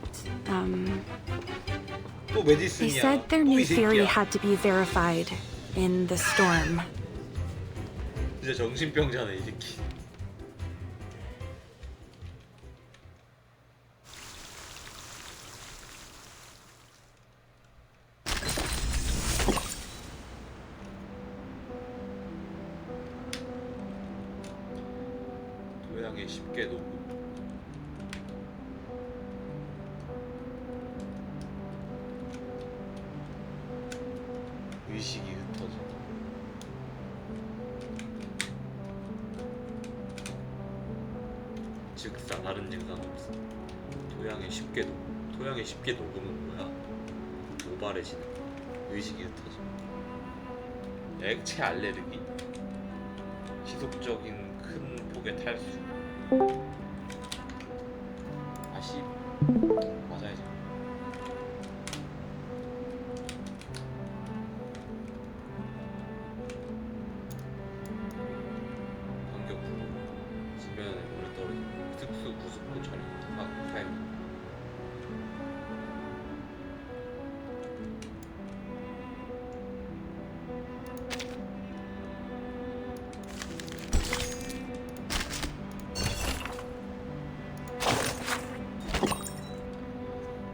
또 they 메디슨이야. said their 또 new 이 theory 새끼야. had to be verified in the storm. 진짜 정신병자네 이 새끼. 도양에 쉽게 녹음. 의식이 흩어져. 즉사 다른 증상 없어. 도양에 쉽게 녹음. 도양에 쉽게 녹음은 뭐야? 모발해지는 의식이 흩어져. 액체 알레르기. 지속적인 큰 폭의 탈수. 아씨 맞아야지. 간격 부분 지면에 물에 떨어지는 습수 부습도 촬영 타임.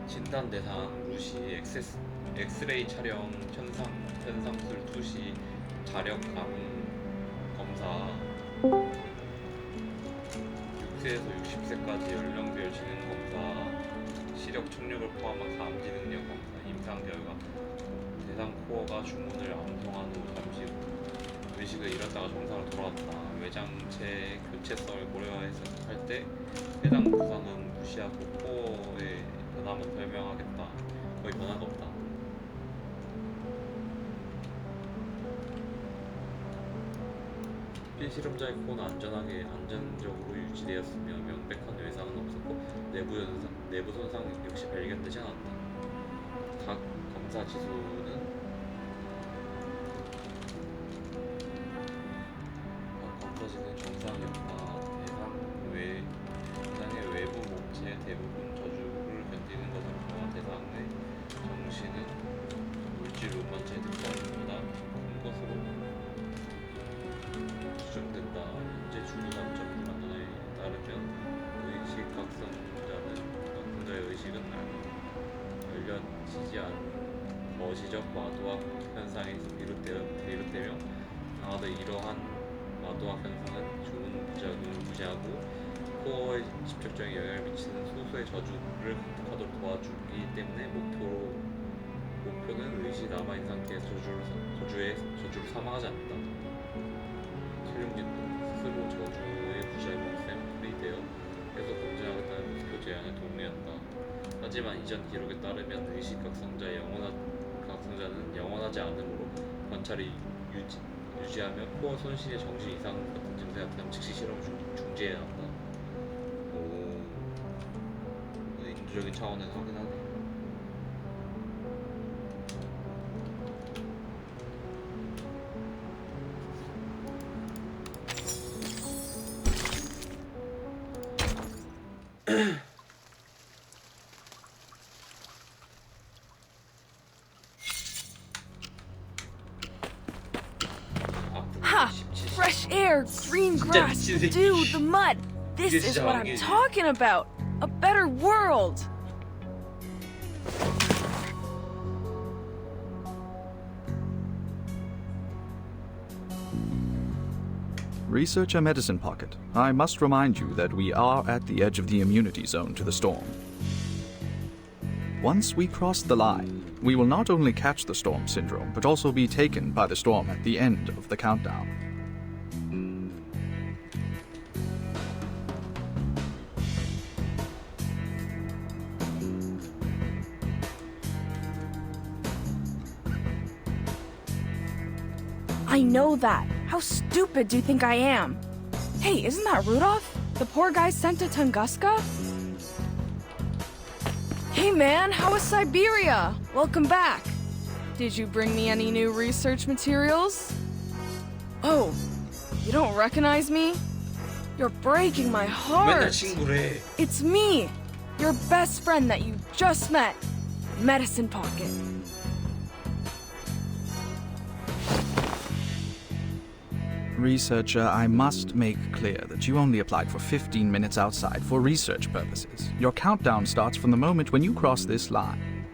진단 대상 루시 엑스레이 촬영 현상술 투시 자력 감 검사 6세에서 60세까지 연령별 지능 검사 시력 청력을 포함한 감지 능력 검사 임상 결과 대상 코어가 주문을 암송한 후 잠시 후 의식을 잃었다가 정상으로 돌아왔다 외장체 교체성을 고려해서 할 때 해당 부상은 무시하고 코어의 변함은 설명하겠다. 거의 변화가 없다. 실험자의 코어는 안전적으로 유지되었으며 명백한 외상은 없었고 내부 손상 역시 발견되지 않았다. 각 검사 지수는 정상이었다. 대상의 외부 몸체의 대부분 저주를 견디는 것으로 보아 대상의 정신은 물질 운반체의 특성보다 큰 것으로 추정된다. 현재 주로 관점 판단에 따르면 의식 각성자의 의식은 알려지지 않은 거시적 마도학 현상에서 비롯되며 아마도 이러한 마도학 현상은 좋은 부작용을 무시하고 코어에 직접적인 영향을 미치는 소수의 저주를 극복하도록 도와주기 때문에 목표는 의식이 남아있는 상태에서 저주를 사망하지 않는다. 실용진도 스스로 저주의 부작용 샘플이 되어 계속 검증하겠다는 목표 제안에 동의한다. 하지만 이전 기록에 따르면 의식 각성자는 영원하지 않으므로 관찰을 유지하며 코어 손실의 정신 이상 같은 증세가 나타나면 즉시 실험을 중지해야 한다. 인도적인 차원에서 하긴 하네. Ha! Fresh air, green grass, dew, the mud. This is what I'm talking about. A better world. Researcher Medicine Pocket, I must remind you that we are at the edge of the immunity zone to the storm. Once we cross the line, we will not only catch the storm syndrome, but also be taken by the storm at the end of the countdown. I know that. How stupid do you think I am? Hey, isn't that Rudolph? The poor guy sent to Tunguska? Hey man, how was Siberia? Welcome back. Did you bring me any new research materials? Oh, you don't recognize me? You're breaking my heart. It's me, your best friend that you just met, Medicine Pocket. Researcher, I must make clear that you only applied for 15 minutes outside for research purposes. Your countdown starts from the moment when you cross this line.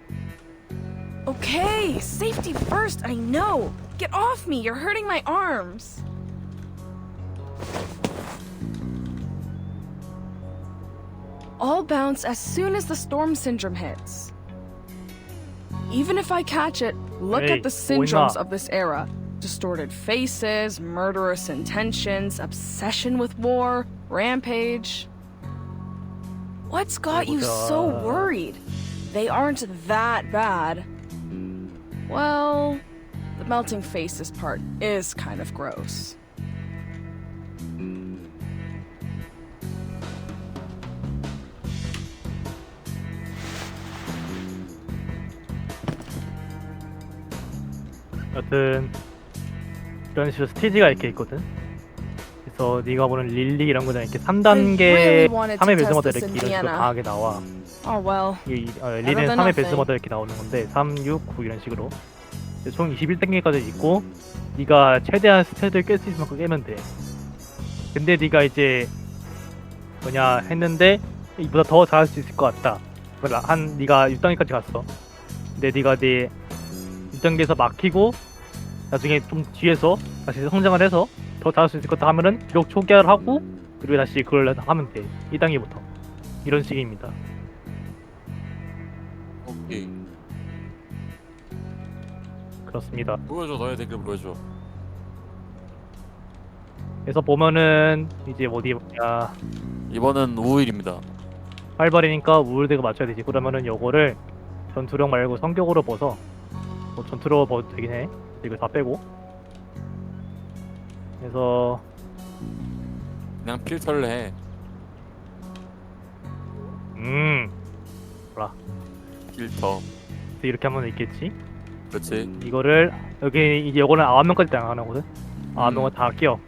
Okay, safety first, I know. Get off me, you're hurting my arms. I'll bounce as soon as the storm syndrome hits. Even if I catch it, look at the syndromes of this era. Distorted faces, murderous intentions, obsession with war, rampage. What's got you so worried? They aren't that bad. Well, the melting faces part is kind of gross. 여튼 이런 식으로 스테이지가 이렇게 있거든. 그래서 네가 보는 릴리 이런 거는 이렇게 3단계 3회 배수마다 이렇게 이런 식으로 강하게 나와. 릴리는 3회 배수마다 이렇게 나오는 건데 3, 6, 9 이런 식으로 총 21단계까지 있고 네가 최대한 스테이지를 깰 수 있을 만큼 깨면 돼. 근데 네가 이제 뭐냐 했는데 이보다 더 잘할 수 있을 것 같다. 네가 6단계까지 갔어. 근데 네가 6단계에서 막히고 나중에 좀 뒤에서 다시 성장을 해서 더 잘할 수 있을 것 같다 하면은 기록 초기화를 하고 그리고 다시 그걸 하면 돼. 1단계부터 이런 식입니다. 오케이. 그렇습니다. 보여줘, 너의 댓글 보여줘. 그래서 보면은 이제 어디 뭐냐 이번은 우일입니다. 활발이니까 우울대가 맞춰야 되지. 그러면은 요거를 전투력 말고 성격으로 벗어. 뭐 전투로 벗어도 되긴 해. 이거 다 빼고. 그래서 그냥 필터를 해. 몰라. 필터. 이렇게 하면 있겠지. 그렇지. 이거를 여기 이제 요거는 9명까지 당하거든. 9명은 다 끼워.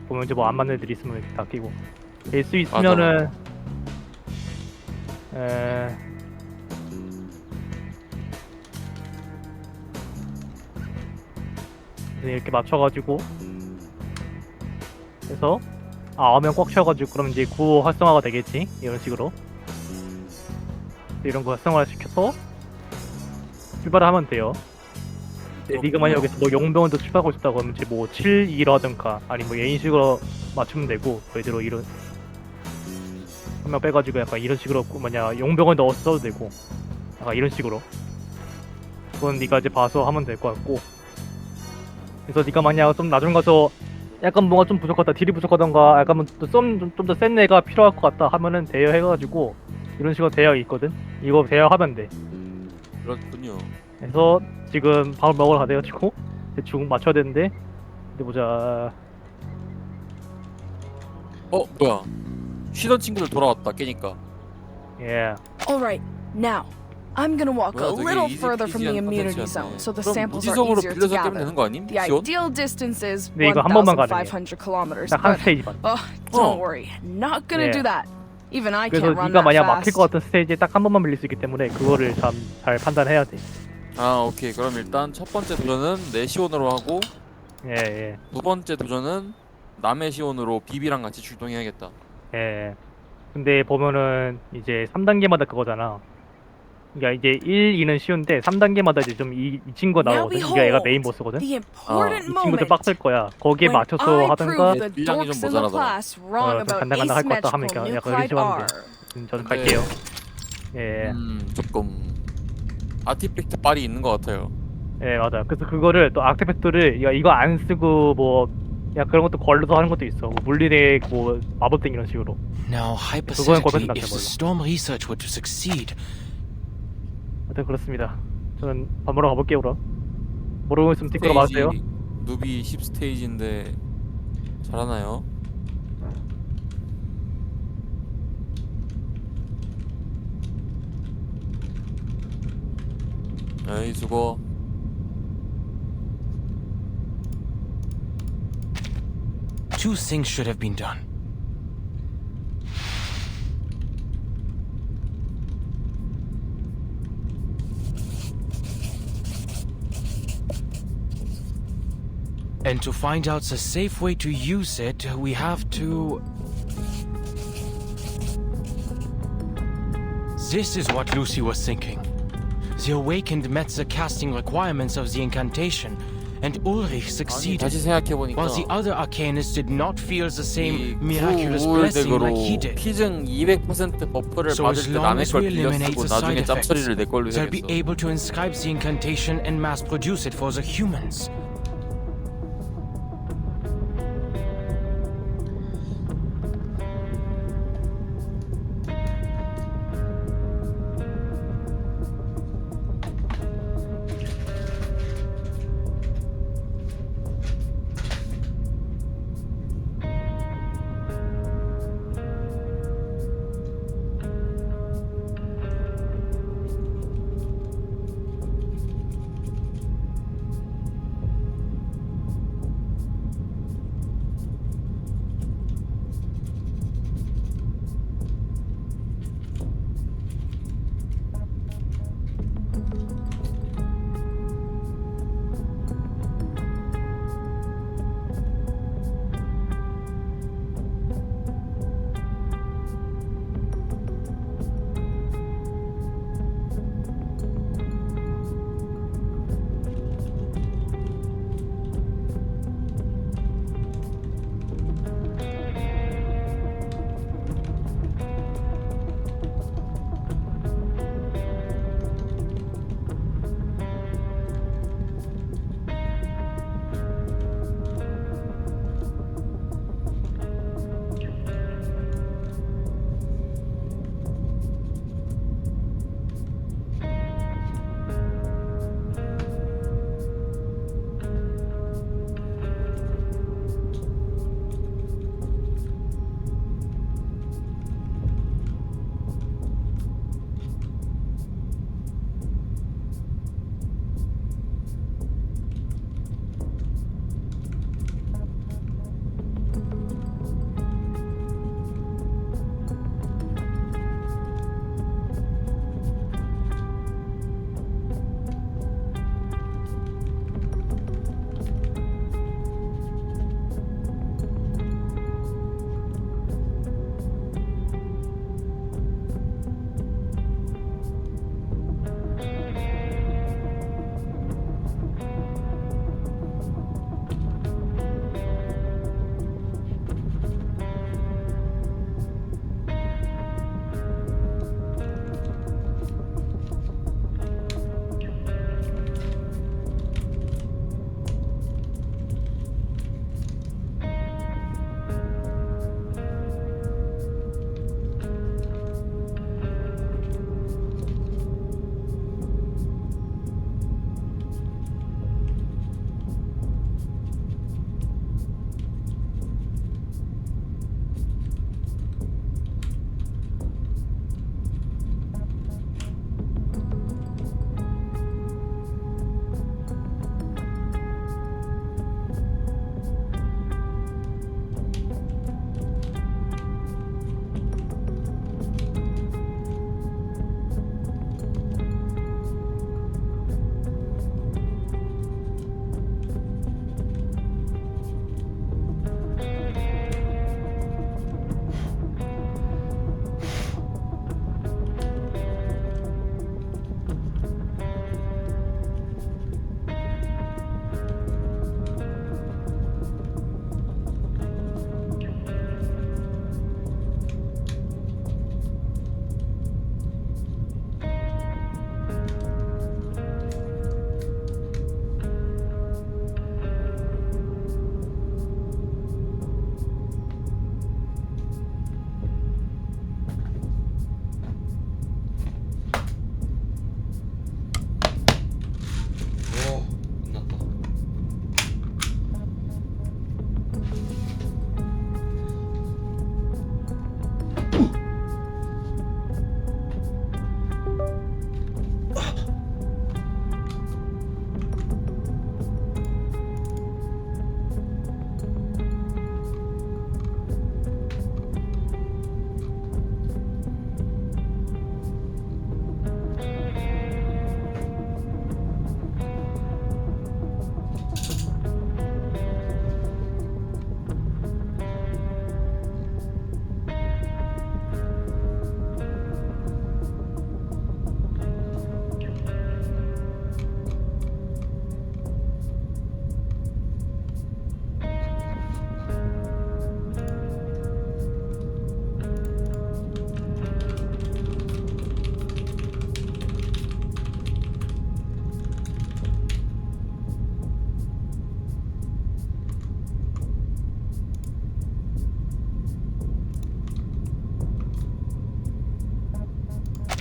보면 이제 뭐 안 맞는 애들 있으면 이렇게 다 끼고. 될 수 있으면은 이렇게 맞춰가지고 해서 9명 꽉 채워가지고 그럼 이제 구호 활성화가 되겠지. 이런 식으로 이런 거 활성화 시켜서 출발을 하면 돼요. 네가 만약 여기서 뭐 용병원도 출발하고 싶다고 하면 이제 뭐 7-2라든가 아니 뭐 이런 식으로 맞추면 되고 그대로 이런 한 명 빼가지고 약간 이런 식으로 뭐냐 용병원 넣어서 써도 되고 약간 이런 식으로 그건 네가 이제 봐서 하면 될 것 같고. 그래서 네가 만약 좀 나중 가서 약간 뭔가 좀 부족하다 딜이 부족하던가 약간 좀 더 센 애가 필요할 것 같다 하면은 대여해가지고 이런 식으로 대여 있거든. 이거 대여하면 돼. 그렇군요. 그래서 지금 밥을 먹으러 가돼가지고 대충 맞춰야 되는데 근데 보자. 뭐야? 쉬던 친구들 돌아왔다 깨니까. Yeah. All right, now I'm gonna walk a 뭐야, 되게 little 이지 further from the 피지한 immunity 컨텐츠였네. zone, so the 그럼 samples are 무지성으로 easier to 빌려서 깨면 gather. 되는 거 아님? The 시온? ideal distance is 네, 이거 한 번만 가능해. 1,500 kilometers. 딱 한 but, 스테이지만. don't worry, not gonna 예. do that. Even I 그래서 can't run 네가 that 만약 막힐 fast. 것 같은 스테이지에 딱 한 번만 밀릴 수 있기 때문에 그거를 참 잘 판단해야 돼. 아 오케이. 그럼 일단 첫 번째 도전은 내 시온으로 하고 예. 두 번째 도전은 남의 시온으로 비비랑 같이 출동해야겠다. 예. 근데 보면은 이제 3단계마다 그거잖아. 그러니까 이제 1, 2는 쉬운데 3단계마다 이제 좀 이 친구가 나오거든. 이게 얘가 메인 보스거든. 이 친구들 빡셀 거야. 거기에 맞춰서 하든가 분량이 좀 모자라더라. 좀 간당간당 할 것 같다 하면 약간 이런 식으로 하면 돼. 저는 갈게요. 예. 조금 아티팩트 빨이 있는 것 같아요. 예, 맞아. 그래서 그거를 또 아티팩트를 이거 안 쓰고 뭐 야 그런 것도 걸러서 하는 것도 있어. 뭐 물리대 뭐 마법등 이런 식으로. Now, 그거는 hypothetically, 걸어서 if the storm research were to succeed, 하여튼 그렇습니다. 저는 밥 먹으러 가볼게요 그럼. 모르고 있으면 띠꾸로 맞으세요. 누비 10스테이지인데 잘하나요? 에이 수고. two things should have been done. And to find out the safe way to use it, we have to... This is what Lucy was thinking. The Awakened met the casting requirements of the incantation, and Ulrich succeeded, 다시 생각해보니까 while the other arcanists did not feel the same miraculous blessing like he did. 피증 200% 버프를 So 받을 as 때 long 남의 as 걸 we eliminate 빌려 쓰고 the side 나중에 effects, 짭처리를 내 걸로 they'll be 해야겠어. able to inscribe the incantation and mass produce it for the humans.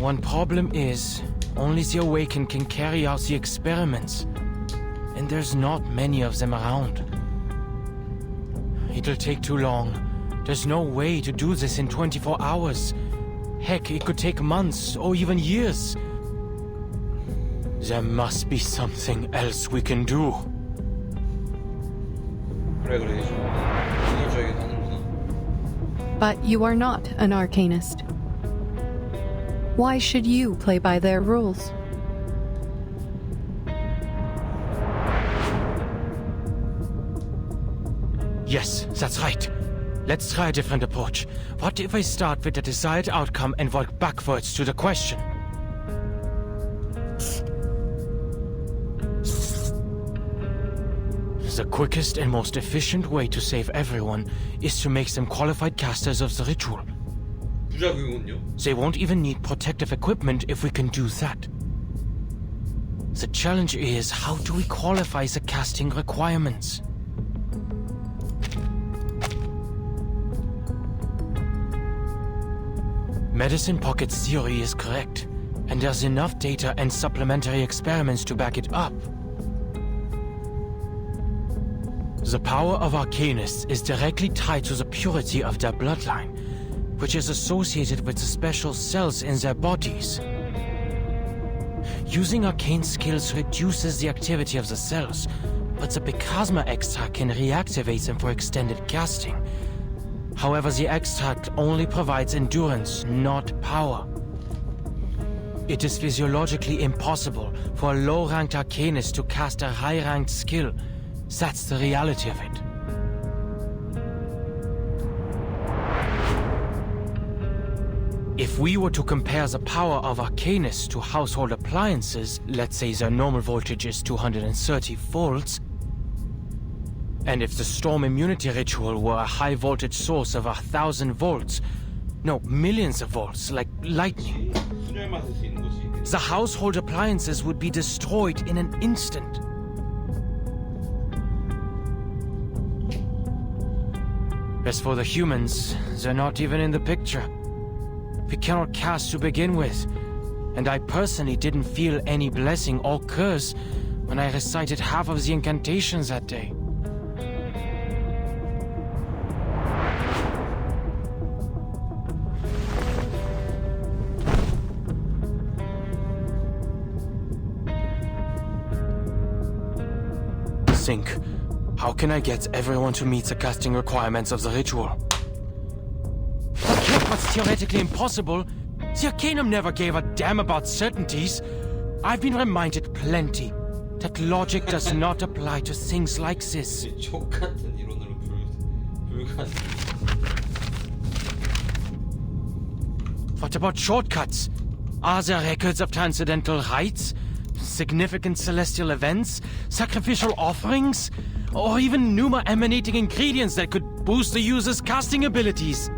One problem is, only the Awakened can carry out the experiments. And there's not many of them around. It'll take too long. There's no way to do this in 24 hours. Heck, it could take months or even years. There must be something else we can do. But you are not an arcanist. Why should you play by their rules? Yes, that's right. Let's try a different approach. What if I start with the desired outcome and work backwards to the question? The quickest and most efficient way to save everyone is to make them qualified casters of the ritual. They won't even need protective equipment if we can do that. The challenge is, how do we qualify the casting requirements? Medicine Pocket's theory is correct, and there's enough data and supplementary experiments to back it up. The power of Arcanists is directly tied to the purity of their bloodline, which is associated with the special cells in their bodies. Using arcane skills reduces the activity of the cells, but the Picasma extract can reactivate them for extended casting. However, the extract only provides endurance, not power. It is physiologically impossible for a low-ranked Arcanist to cast a high-ranked skill. That's the reality of it. If we were to compare the power of Arcanists to household appliances, let's say their normal voltage is 230 volts, and if the Storm Immunity Ritual were a high-voltage source of 1,000 volts, no, millions of volts, like lightning, the household appliances would be destroyed in an instant. As for the humans, they're not even in the picture. We cannot cast to begin with, and I personally didn't feel any blessing or curse when I recited half of the incantations that day. Think. How can I get everyone to meet the casting requirements of the ritual? Forget what's theoretically impossible. The Arcanum never gave a damn about certainties. I've been reminded plenty that logic does not apply to things like this. What about shortcuts? Are there records of transcendental rites? Significant celestial events? Sacrificial offerings? Or even Numa emanating ingredients that could boost the user's casting abilities?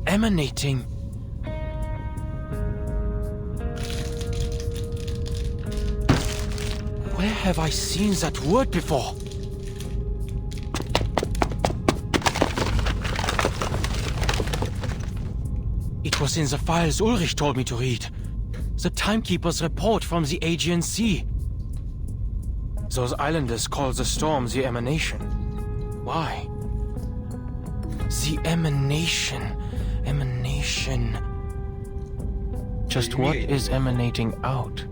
emanating. Where have I seen that word before? It was in the files Ulrich told me to read. The Timekeeper's report from the Aegean Sea. Those islanders call the storm the Emanation. Why? The Emanation. Emanation. Just what is emanating out?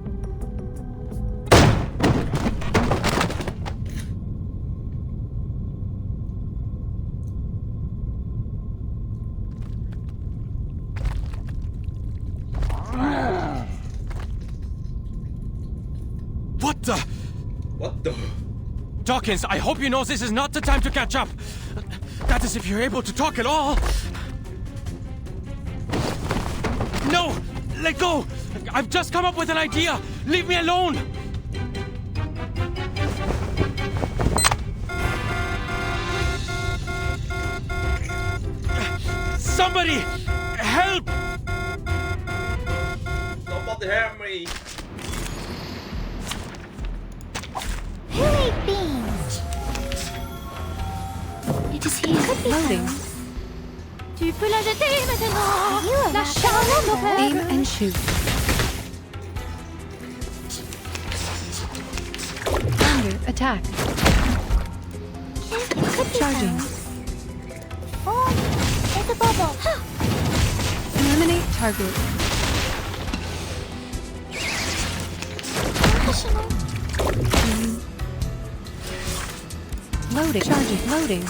What the? Dawkins, I hope you know this is not the time to catch up. That is if you're able to talk at all. No! Let go! I've just come up with an idea! Leave me alone! Somebody! Help! Somebody help me! Who ate beans? It is here. Loading. Tu peux la jeter maintenant. You are La not charge au père. Aim and shoot. Thunder, attack. Charging. Oh, it's a bubble. Eliminate target. Professional. Loading. Charging. Loading.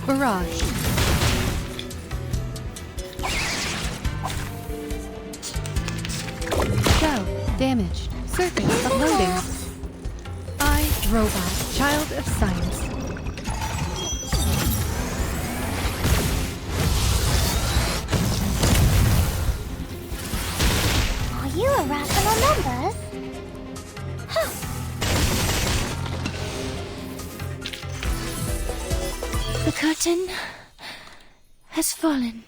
Barrage. Shell. Damaged. Surface. Loading. I, robot. Child of science. Are you irrational numbers? Huh. The curtain has fallen.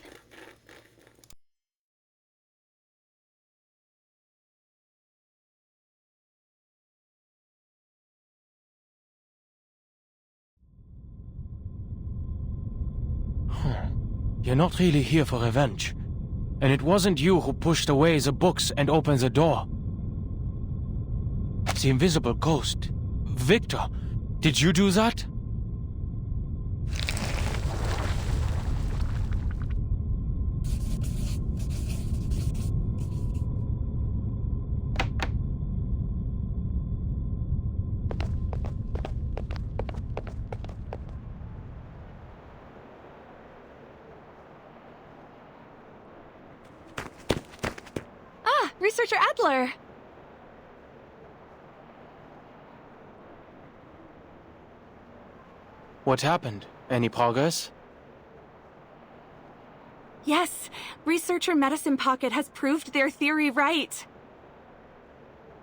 You're not really here for revenge. And it wasn't you who pushed away the books and opened the door. The invisible ghost. Victor, did you do that? Researcher Adler! What happened? Any progress? Yes, researcher Medicine Pocket has proved their theory right.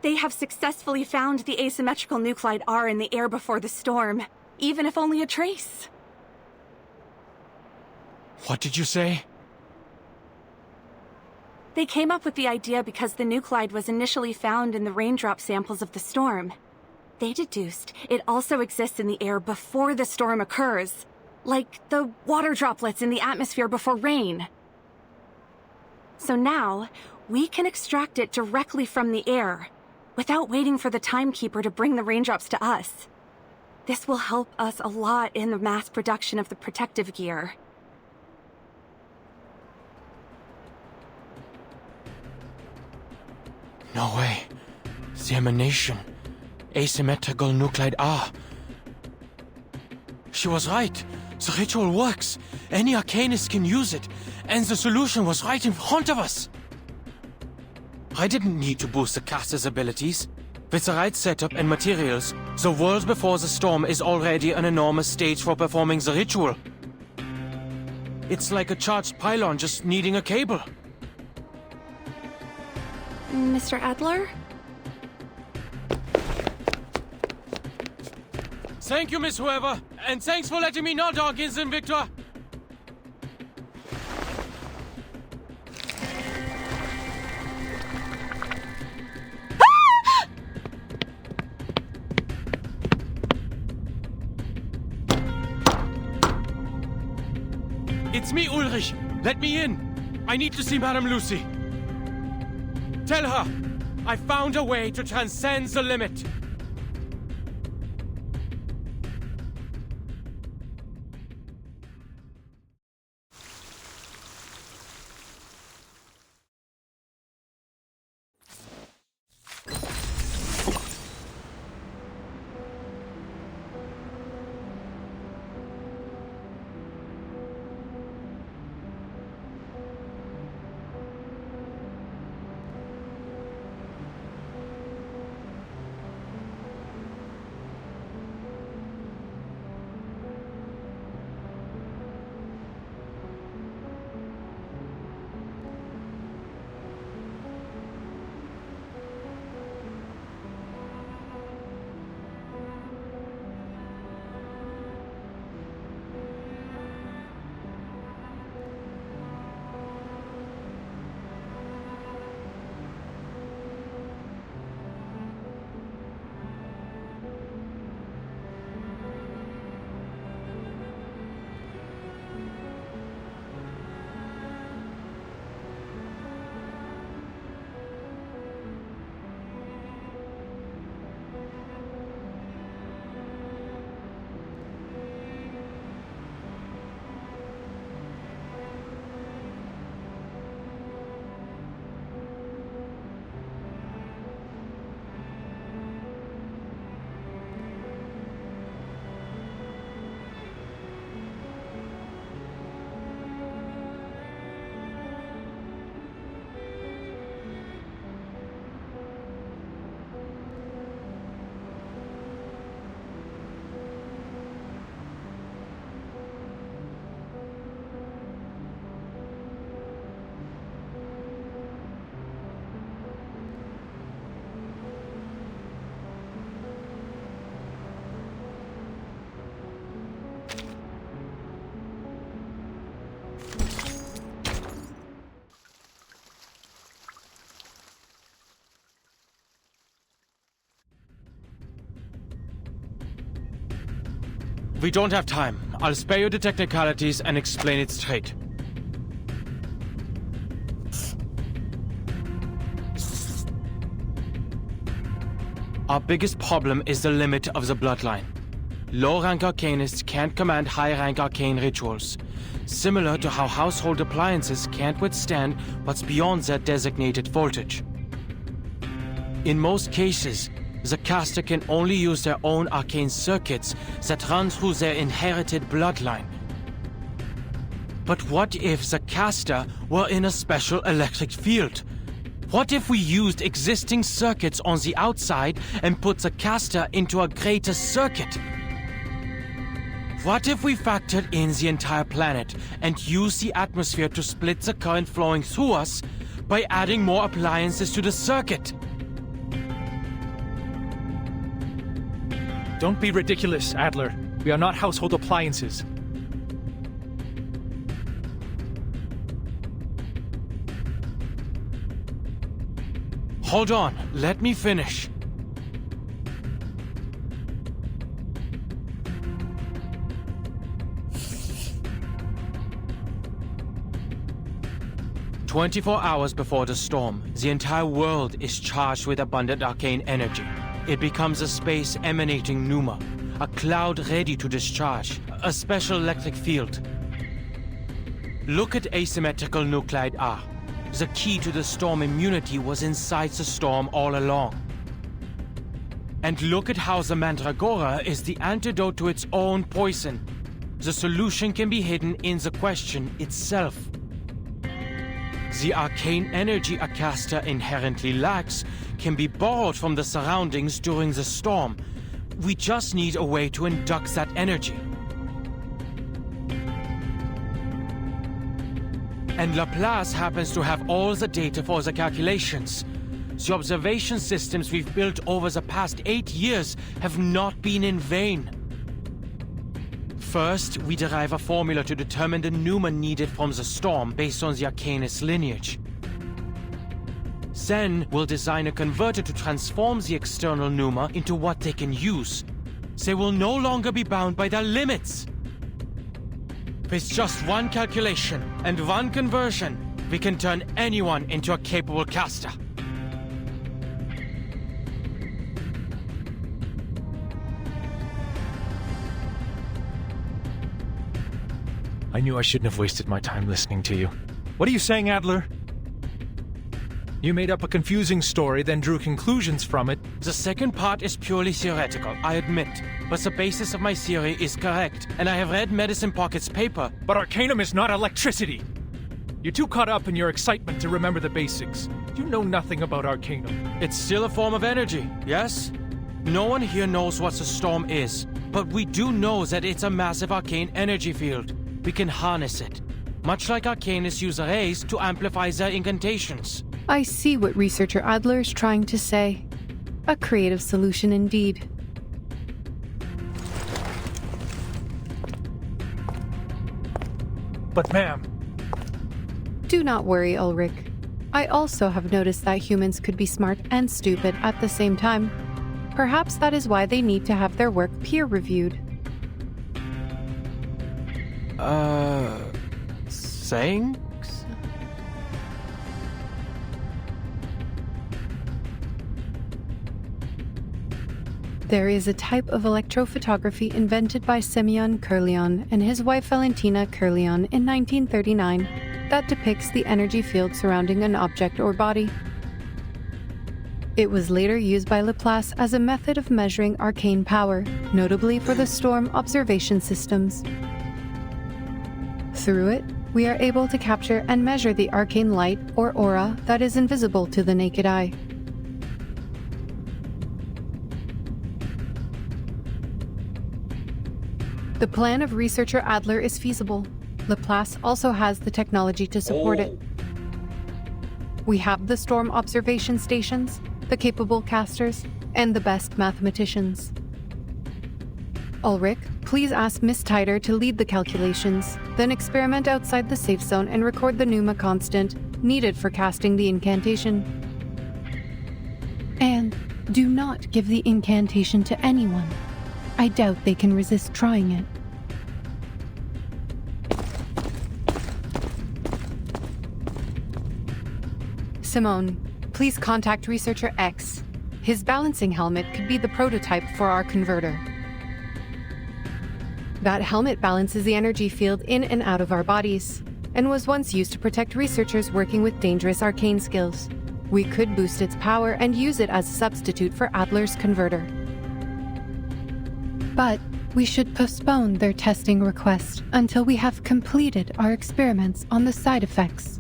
They have successfully found the asymmetrical nuclide R in the air before the storm, even if only a trace. What did you say? They came up with the idea because the nuclide was initially found in the raindrop samples of the storm. They deduced it also exists in the air before the storm occurs, like the water droplets in the atmosphere before rain. So now, we can extract it directly from the air, without waiting for the Timekeeper to bring the raindrops to us. This will help us a lot in the mass production of the protective gear. No way. The emanation. Asymmetrical nuclide R. She was right. The ritual works. Any arcanist can use it. And the solution was right in front of us. I didn't need to boost the caster's abilities. With the right setup and materials, the world before the storm is already an enormous stage for performing the ritual. It's like a charged pylon just needing a cable. Mr. Adler? Thank you, Miss Whoever, and thanks for letting me know, Dawkins and Victor. It's me, Ulrich. Let me in. I need to see Madame Lucy. Tell her I found a way to transcend the limit. We don't have time. I'll spare you the technicalities and explain it straight. Our biggest problem is the limit of the bloodline. Low-rank arcanists can't command high-rank arcane rituals, similar to how household appliances can't withstand what's beyond their designated voltage. In most cases, the caster can only use their own arcane circuits that run through their inherited bloodline. But what if the caster were in a special electric field? What if we used existing circuits on the outside and put the caster into a greater circuit? What if we factored in the entire planet and used the atmosphere to split the current flowing through us by adding more appliances to the circuit? Don't be ridiculous, Adler. We are not household appliances. Hold on, let me finish. "24 hours before the storm, the entire world is charged with abundant arcane energy. It becomes a space emanating pneuma, a cloud ready to discharge, a special electric field. Look at asymmetrical nuclide R. The key to the storm immunity was inside the storm all along. And look at how the Mandragora is the antidote to its own poison. The solution can be hidden in the question itself. The arcane energy a caster inherently lacks can be borrowed from the surroundings during the storm. We just need a way to induct that energy. And Laplace happens to have all the data for the calculations. The observation systems we've built over the past 8 years have not been in vain. First, we derive a formula to determine the pneuma needed from the storm based on the Arcanist lineage. Then, we'll design a converter to transform the external pneuma into what they can use. They will no longer be bound by their limits. With just one calculation and one conversion, we can turn anyone into a capable caster. I knew I shouldn't have wasted my time listening to you. What are you saying, Adler? You made up a confusing story, then drew conclusions from it. The second part is purely theoretical, I admit. But the basis of my theory is correct, and I have read Medicine Pocket's paper. But Arcanum is not electricity! You're too caught up in your excitement to remember the basics. You know nothing about Arcanum. It's still a form of energy, yes? No one here knows what the storm is, but we do know that it's a massive arcane energy field. We can harness it, much like arcanists use arrays to amplify their incantations. I see what researcher Adler is trying to say. A creative solution indeed. But ma'am... Do not worry, Ulrich. I also have noticed that humans could be smart and stupid at the same time. Perhaps that is why they need to have their work peer-reviewed. Thanks? There is a type of electrophotography invented by Semyon Kirlian and his wife Valentina Kirlian in 1939 that depicts the energy field surrounding an object or body. It was later used by Laplace as a method of measuring arcane power, notably for the storm observation systems. Through it, we are able to capture and measure the arcane light or aura that is invisible to the naked eye. The plan of researcher Adler is feasible. Laplace also has the technology to support it. We have the storm observation stations, the capable casters, and the best mathematicians. Ulrich, please ask Miss Titer to lead the calculations, then experiment outside the safe zone and record the Pneuma constant needed for casting the incantation. And do not give the incantation to anyone. I doubt they can resist trying it. Simone, please contact Researcher X. His balancing helmet could be the prototype for our converter. That helmet balances the energy field in and out of our bodies, and was once used to protect researchers working with dangerous arcane skills. We could boost its power and use it as a substitute for Adler's converter. But we should postpone their testing request until we have completed our experiments on the side effects.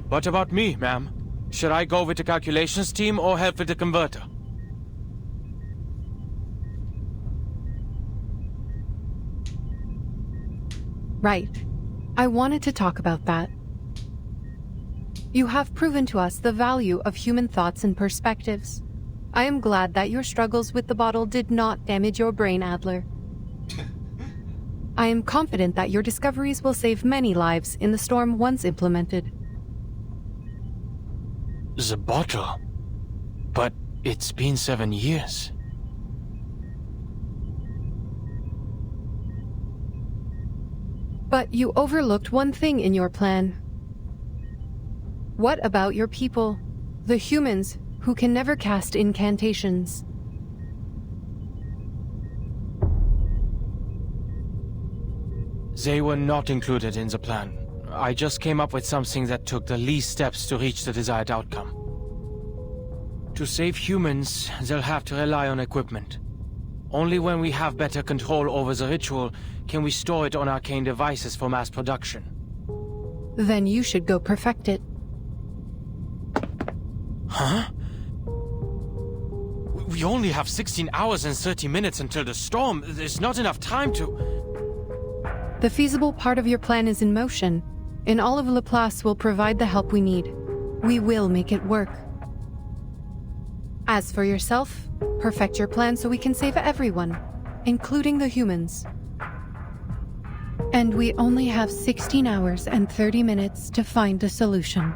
What about me, ma'am? Should I go with the calculations team or help with the converter? Right. I wanted to talk about that. You have proven to us the value of human thoughts and perspectives. I am glad that your struggles with the bottle did not damage your brain, Adler. I am confident that your discoveries will save many lives in the storm once implemented. The bottle? But it's been 7 years. But you overlooked one thing in your plan. What about your people, the humans who can never cast incantations? They were not included in the plan. I just came up with something that took the least steps to reach the desired outcome. To save humans, they'll have to rely on equipment. Only when we have better control over the ritual can we store it on arcane devices for mass production. Then you should go perfect it. Huh? We only have 16 hours and 30 minutes until the storm. There's not enough time to... The feasible part of your plan is in motion, and all of Laplace will provide the help we need. We will make it work. As for yourself, perfect your plan so we can save everyone, including the humans. And we only have 16 hours and 30 minutes to find a solution.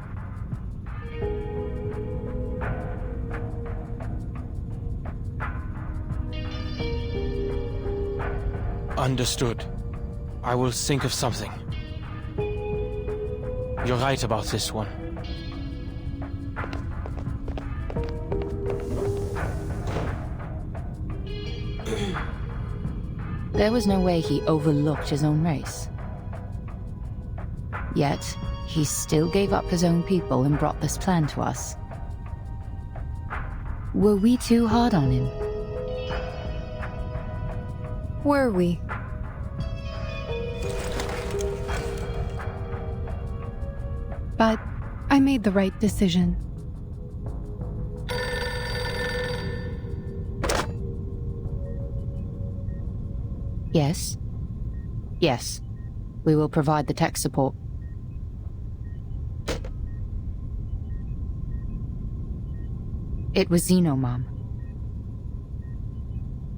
Understood. I will think of something. You're right about this one. There was no way he overlooked his own race. Yet, he still gave up his own people and brought this plan to us. Were we too hard on him? Were we? But I made the right decision. Yes. Yes. We will provide the tech support. It was Xenomom.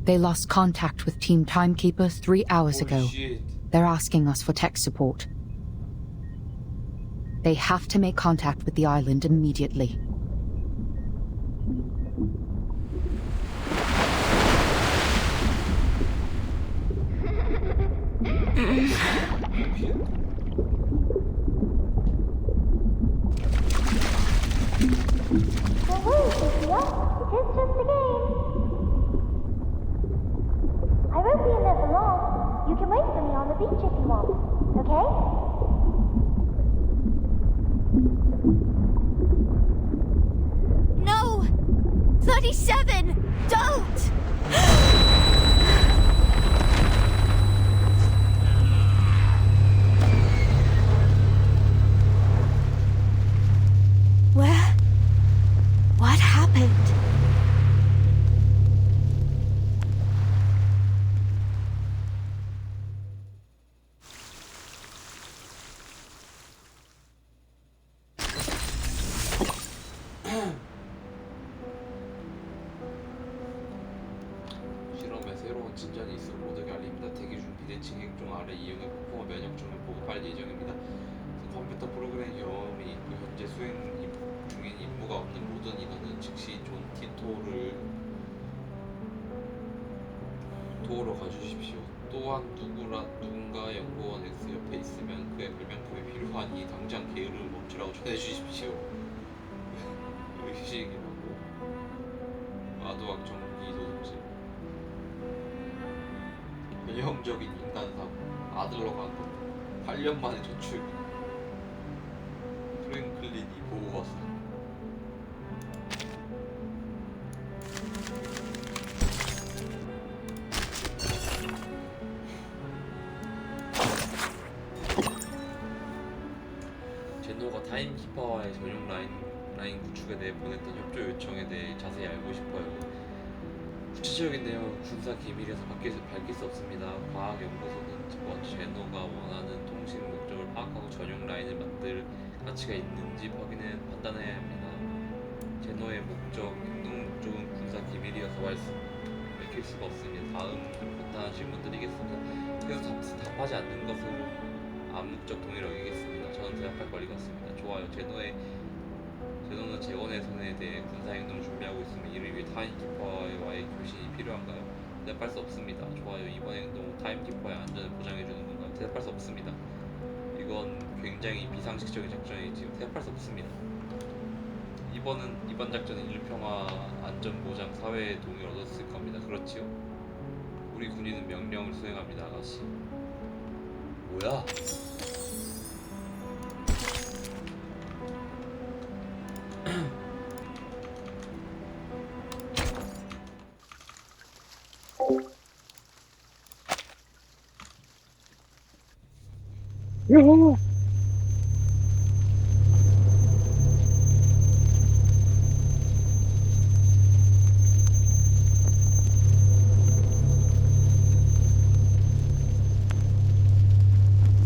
They lost contact with Team Timekeeper 3 hours ago. Shit. They're asking us for tech support. They have to make contact with the island immediately. Woohoo, Sophia! It is just a game. I won't be in there for long. You can wait for me on the beach if you want, okay? No! 37! Don't! Where? What happened? 실험에 새로운 진전이 있어 모두에게 알립니다. 대기 중 비대칭 핵종 아래 이용해 폭풍화 면역종을 보급할 예정입니다. 컴퓨터 프로그램 경험이 있고 현재 수행 중인 임무가 없는 모든 인원은 즉시 존 티토로 가주십시오. 또한 누군가 연구원 X 옆에 있으면 그의 발명품이 필요하니 당장 게으름을 멈추라고 전해주십시오. 의식이라고 마도학 전기 도둑질 전형적인 인간상 아들러 간 것 8년 만에 저출 프랭클린이 보고 왔어. 제노가 타임키퍼와의 전용 라인 구축에 대해 보냈던 협조 요청에 대해 자세히 알고 싶어요. 구체적인 내용은 군사 기밀이라서 밝힐 수 없습니다. 과학연구소는 먼저 제노가 원하는 통신 목적을 파악하고 전용 라인을 만들 가치가 있는지 판단해야 합니다. 제노의 행동 목적은 군사 기밀이어서 밝힐 수가 없습니다. 다음 간단한 질문 드리겠습니다. 그래서 답하지 않는 것을 암묵적 동의를 여기겠습니다. 저는 대답할 권리가 없습니다. 좋아요. 제노는 재원의 손에 대해 군사행동을 준비하고 있으면 이를 위해 타임키퍼와의 교신이 필요한가요? 대답할 수 없습니다. 좋아요. 이번 행동은 타임키퍼의 안전을 보장해주는 건가요? 대답할 수 없습니다. 이건 굉장히 비상식적인 작전이지요. 대답할 수 없습니다. 이번 작전은 인류평화, 안전보장, 사회의 동의를 얻었을 겁니다. 그렇지요? 우리 군인은 명령을 수행합니다, 아가씨. 뭐야? 요호.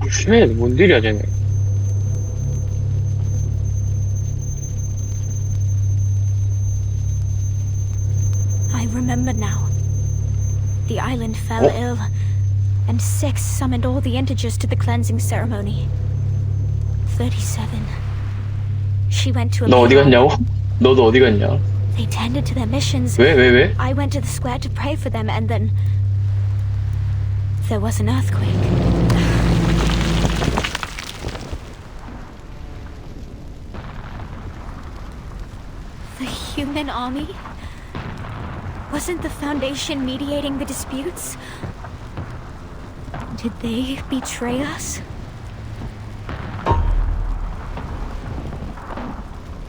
쉣, 뭔 일이야 쟤네. I remember now. The island fell ill, and Six summoned all the integers to the cleansing ceremony. 37. She went to a 너 어디 갔냐고? 너도 어디 갔냐? They tended to their missions. 왜? I went to the square to pray for them, and then there was an earthquake. The human army? Wasn't the Foundation mediating the disputes? Did they betray us?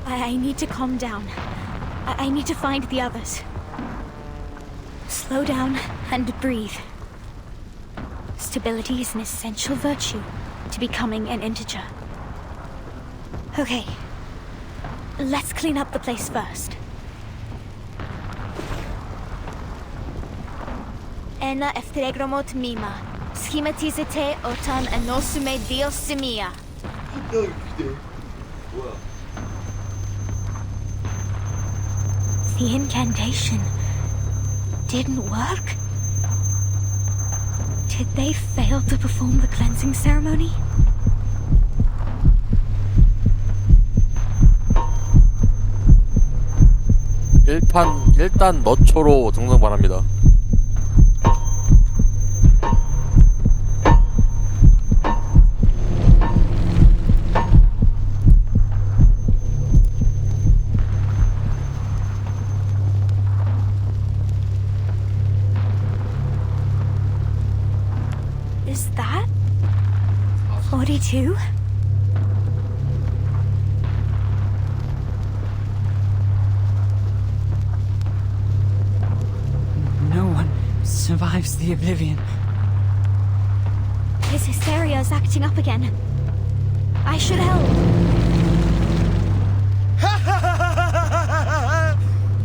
I need to calm down. I need to find the others. Slow down and breathe. Stability is an essential virtue to becoming an integer. Okay. Let's clean up the place first. Ena eftegromot mima. Schematizete otan anosume dios semia. The incantation didn't work? Did they fail to perform the cleansing ceremony? 일단 너초로 정정 바랍니다. Is that 42? No one survives the oblivion. His hysteria is acting up again. I should help.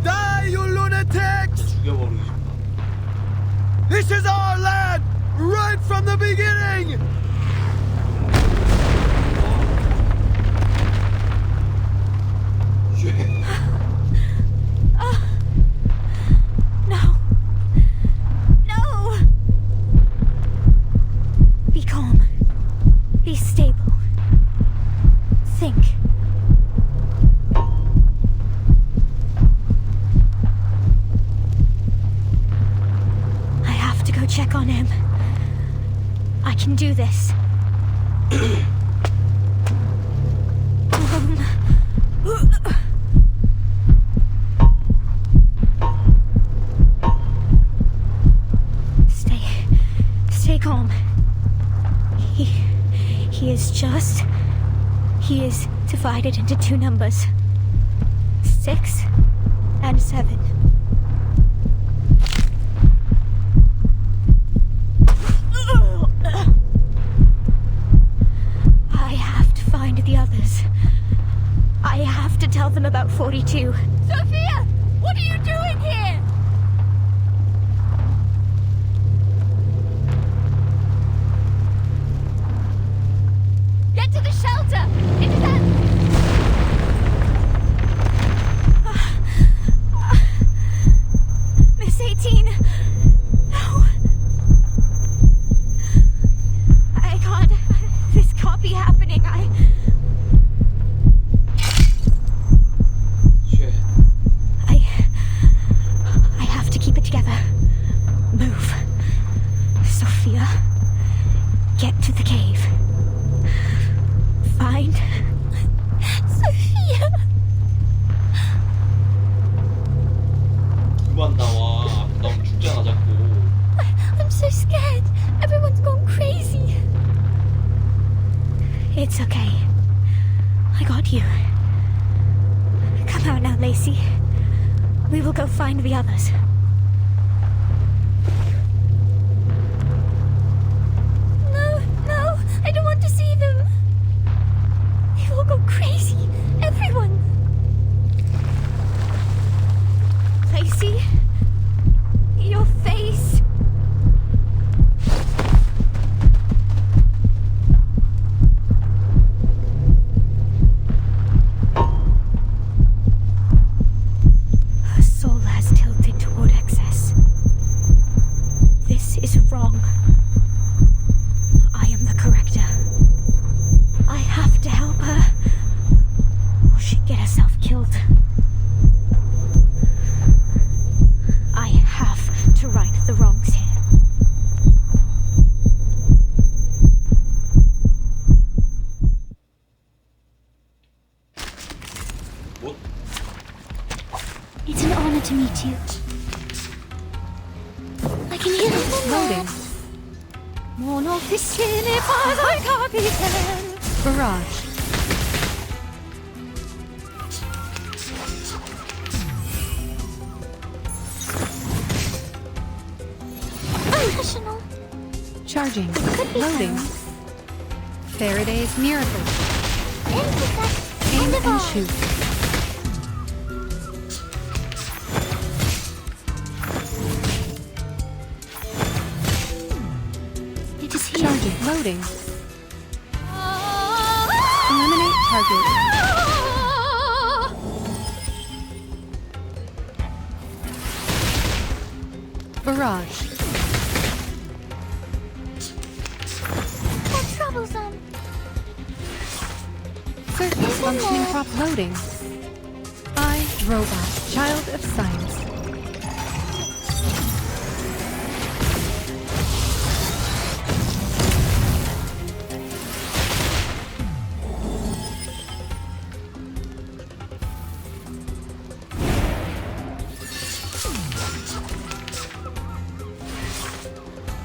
Die, you lunatics! This is our land! Right from the beginning! No. No! Be calm. Be stable. Think. I have to go check on him. I can do this. Stay calm. He is divided into two numbers. 6 and 7. I have to find the others. I have to tell them about 42. Sophia! What are you doing here? Get to the shelter! Into that... Miss 18! No! I can't... This can't be happening. I have to keep it together. Move. Sophia, get to the cave. Find... Sophia! 그만 나와. 나오면 죽잖아 자꾸. I'm so scared. Everyone's gone crazy. It's okay. I got you. Come out now, Lacey. We will go find the others. No, I don't want to see them. They will go crazy. Everyone. Lacey, your face. Her soul has tilted toward excess. This is wrong. I am the corrector. I have to help her, or she'd get herself killed. you. I can hear it. Loading. Barrage. Professional. Charging. Could be Loading. Faraday's miracle. Intersect. Aim and Divide. shoot. It is here. Charging. Loading. Eliminate target. Barrage. How troublesome. Surface functioning prop loading. I, robot, child of science.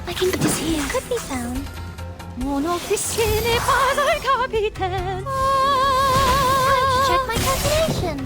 I can it is here. Could be found. Time to check my calculation.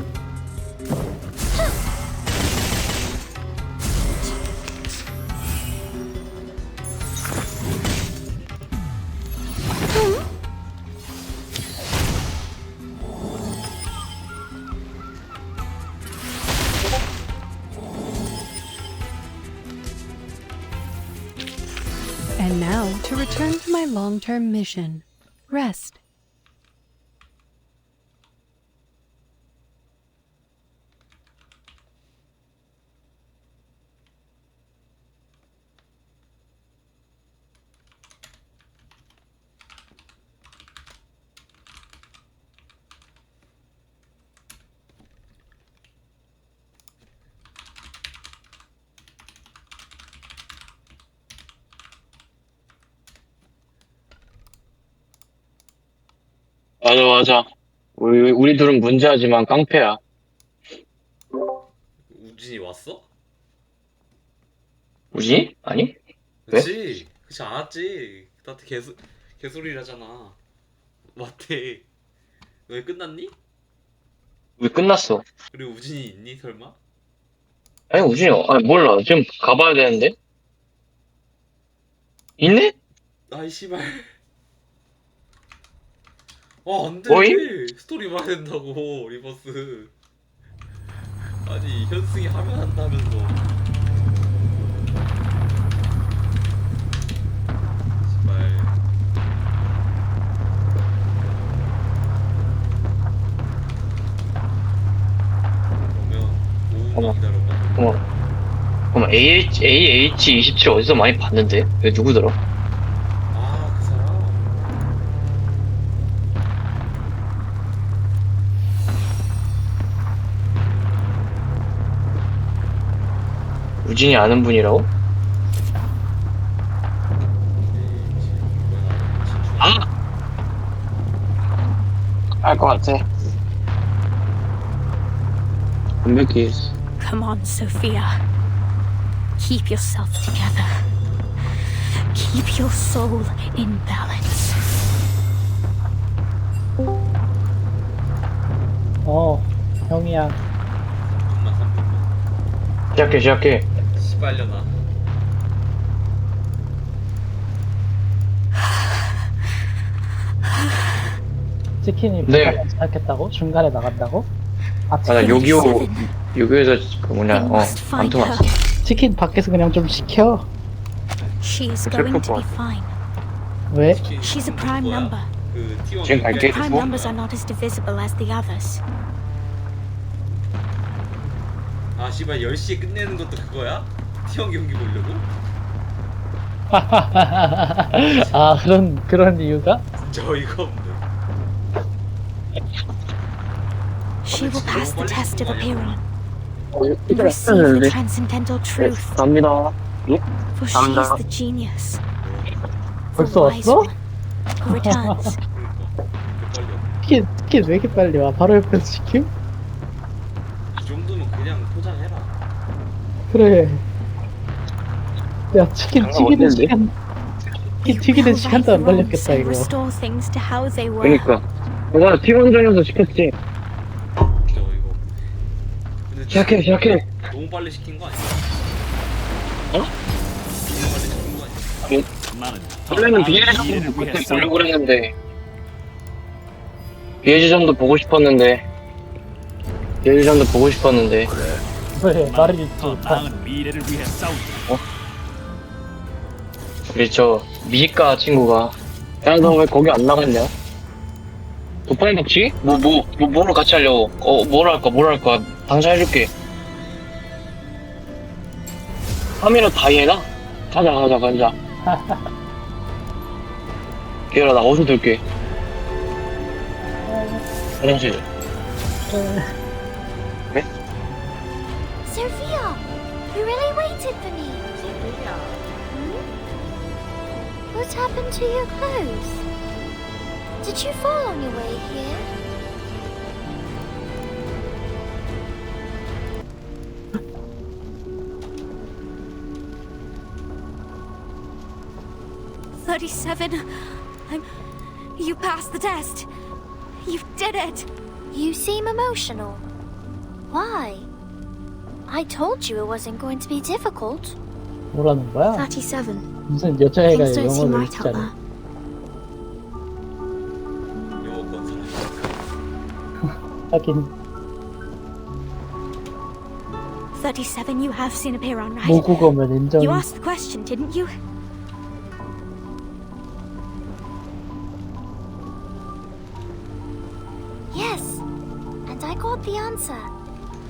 And now to return to my long-term mission. Rest. 맞아. 우리 둘은 문제하지만 깡패야. 우진이 왔어? 우진이? 아니? 왜? 그치 안 왔지. 나한테 개소리를 하잖아. 맞대. 왜 끝났니? 우리 끝났어. 그리고 우진이 있니 설마? 아니 우진이 몰라. 지금 가봐야 되는데. 있네? 아이 씨발. 안돼. 뭐임? 스토리 봐야 된다고 리버스. 아니 현승이 하면 한다면서. 씨발. 그러면 5분만 기다려봐. 어머 AH27 어디서 많이 봤는데? 왜 누구더라? 그 사람. 우진이 아는 분이라고? 알 것 같아. 완벽히. Come on, Sophia. Keep yourself together. Keep your soul in balance. 형이야. 시작해. 씨발려나. 치킨이 네. 시작했다고? 중간에 나간다고? 맞아, 요기에서 암튼 왔어. 치킨 밖에서 그냥 좀 시켜. She's going to be fine. 왜? She's a prime number. 지금 갈게. Prime numbers are not as divisible as the others. 아 씨발 10시에 끝내는 것도 그거야? T1 경기 보려고? 아 그런 이유가? 진짜 어이가 없네. She will pass the test of appearing. Receive the transcendental truth. 갑니다. For she is the genius. 벌써 왔어? Who returns. 치킨 왜 이렇게 빨리 와? 바로 옆에서 시킴? 이 정도면 그냥 포장해라. 그래. 야, 튀기는 시간도 안 걸렸겠다, 이거. Restore things to how they were. 그니까. 내가 팀원전에서 시켰지. 근데 시작해. 너무 빨리 시킨 거 아니야? 어? 너무 빨리 시킨 거 아니야? 원래는 비해지점도 그때 보려고 그랬는데 비해지점도 보고 싶었는데 왜 말을 잊지? 어? 우리 저 미식가 친구가 야 너 왜 거기 안 나갔냐? 도파민 박치기? 뭐로 같이 하려고? 뭘 할까? 방사해줄게. 3이라 다이애나? 가자. 기열아 나 어디서 들게. 화장실. 네? Sophia, you really waited for me. What happened to your clothes? Did you fall on your way here? You passed the test. You did it. You seem emotional. Why? I told you it wasn't going to be difficult. 뭐라는 거야? 37. 무슨 여자애가 Things don't seem 영어를 right out 했잖아. 하긴 37, you have seen appear on, right? 모국어면 인정. You asked the question, didn't you? Yes, and I got the answer.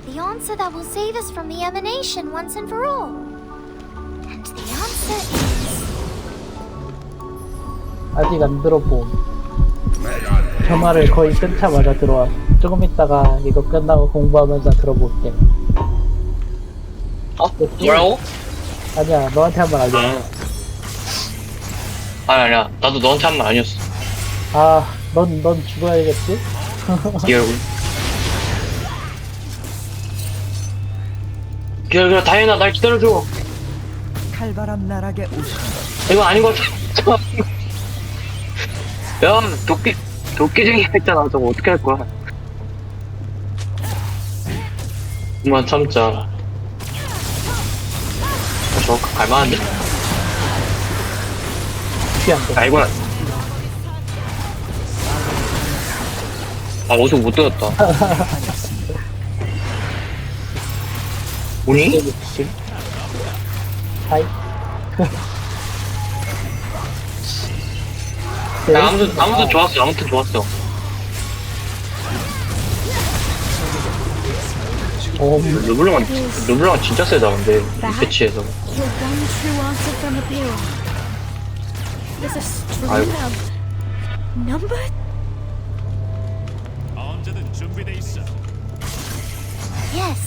The answer that will save us from the emanation once and for all. And the answer is... 아직 안 들어봄. 저 말을 거의 끊자마자 들어와. 조금 있다가 이거 끝나고 공부하면서 들어볼게. 뭐라고? 아니야, 너한테 한 말 아니야. 아니야. 나도 너한테 한 말 아니었어. 아, 넌 죽어야겠지? 이 얼굴. 기다려, 다이애나 날 기다려줘. 칼바람 나락에 오신 이거 아닌 것 같아. 야, 도끼쟁이 했잖아. 저거 어떻게 할 거야? 그만 참자. 저거 갈만한데? 아이고. 어디서 못 들었다. 뭐니? 하이. 아무튼 좋았어. 르블랑은 진짜 세다, 근데, 이 패치에서. Your one true answer from appearing. There's a string 아이고. of number. Yes,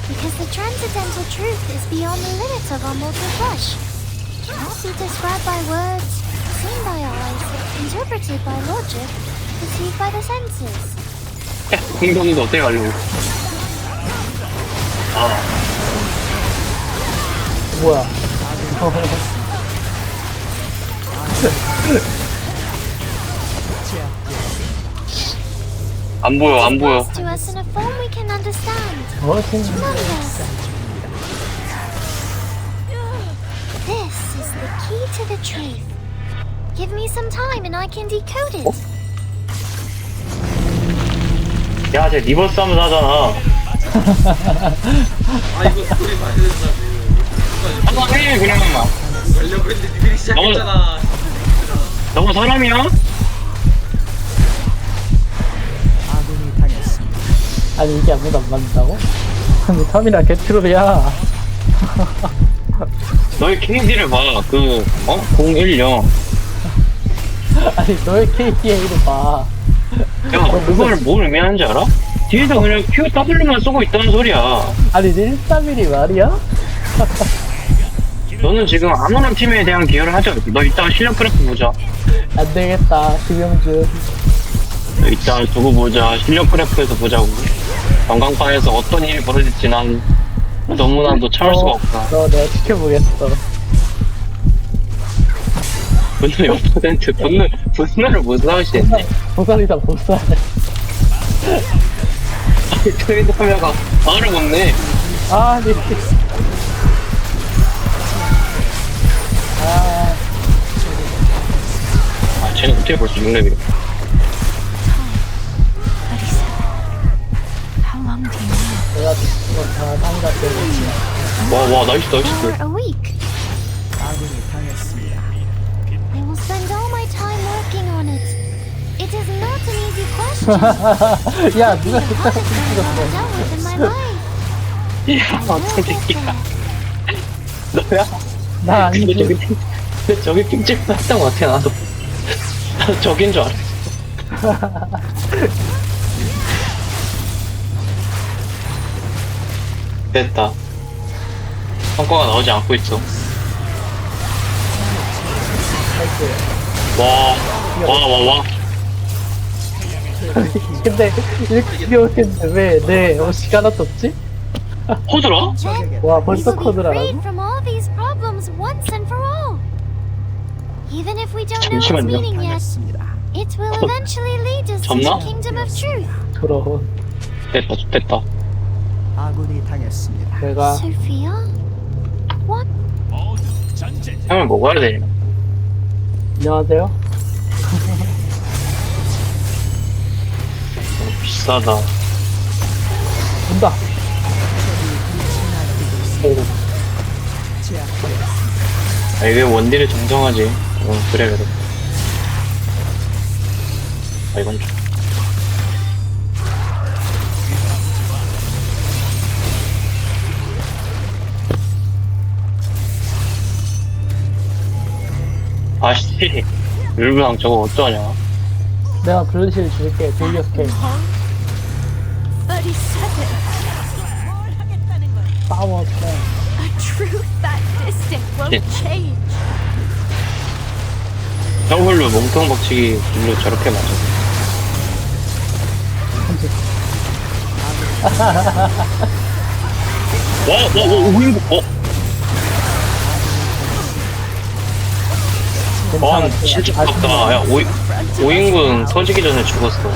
because the transcendental truth is beyond the limits of our mortal flesh. It cannot be described by words, seen by eyes, interpreted by logic, perceived by the senses. 공동도 어떻게 가려고? 뭐야? 안 보여. To us in a form we can understand. 뭐지? This is the key to the truth. Give me some time and I can decode it. 야, 쟤 리버스 하면서 하잖아. 이거 스토리 봐야 된다고. 한번 해, 그냥. 하려고 했는데 니들이 시작했잖아. 너가 사람이야? 아니 이게 아무도 안 맞는다고? 아니 3이나 개트롤이야. 너의 KD를 봐. 010. 아니 너의 KDA를 봐. 야, 그걸 뭘 의미하는지 알아? 뒤에서 그냥 QW만 쏘고 있다는 소리야. 아니 131이 말이야? 너는 지금 아무런 팀에 대한 기여를 하지 않고 너 이따가 실력 그래프 보자. 안 되겠다, 김영준. 너 이따 두고 보자. 실력 그래프에서 보자고. 전광판에서 어떤 일이 벌어질지 난 너무나도 참을 수가 없다. 너 내가 지켜보겠어. 분노 0% 분노를 못 나오시겠네. 보살이다 보살. 트레이드 카메라가 말을 못내. 아니. 쟤는 어떻게 벌써 6렙이래? How long do you need? 내가 다 땅가 때문에. 와 나이스. For a week. I will spend all my time working on it. It is not an easy question. 야 누가 그딴 거 I've 찍었어? dealt with in my life. 야 어떤 새끼야. 너야? 나 아니지. 근데 저기 핑찍 했던 것 같아 나도. 나도 저긴 줄 알았어. 됐다. 성과가 나오지 않고 있어. 와. 근데 이렇게 귀여웠는데 왜내 시간 하나도 없지? 코드라? 와 We 벌써 will be 코드라고? freed from all these problems once and for all. Even if we don't know its 잠시만요. meaning yet, it will eventually lead us to the 접나? kingdom of truth. 그럼 됐다. 아군이 당했습니다. 내가 Sophia? What? 형을 먹어야 되냐? 안녕하세요. 비싸다. 온다. 아, 왜 원딜을 정정하지? 그래. 아, 이건 좀. 아씨, 율무랑 저거 어쩌냐? 내가 블루실 줄게. 돌려 스케일. 37. 파워 때. A truth that distant won't Yeah. change. W 몸통 박치기 율로 저렇게 맞아. 오인국, 와, 진짜 아깝다. 야, 오인군 터지기 전에 죽었어.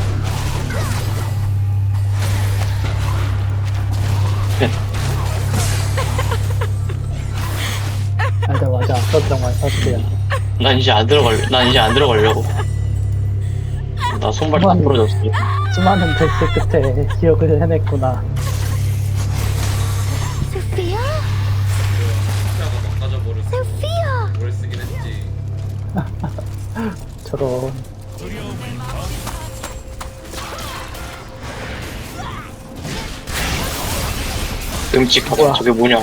맞아. 썼던 사실이야. 난 이제 안 들어가려고. 나 손발 다 부러졌어. 수많은 데스 끝에 기억을 해냈구나. Sophia? Sophia! 오래 쓰긴 했지. 저런. 끔찍하다. 저게 뭐냐?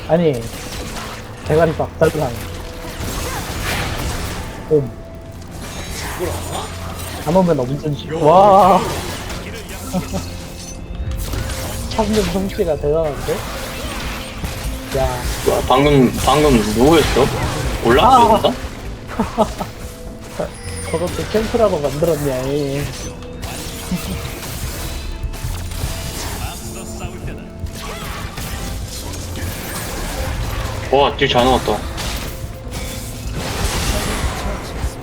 아니 대가리 막달랑. 안 오면 엄준지. 와. 참는 솜씨가 대단한데? 야. 와, 방금 누구였어? 올라왔어? 저것도 캠프라고 만들었냐, 이. 와, 딜 잘 넣었다.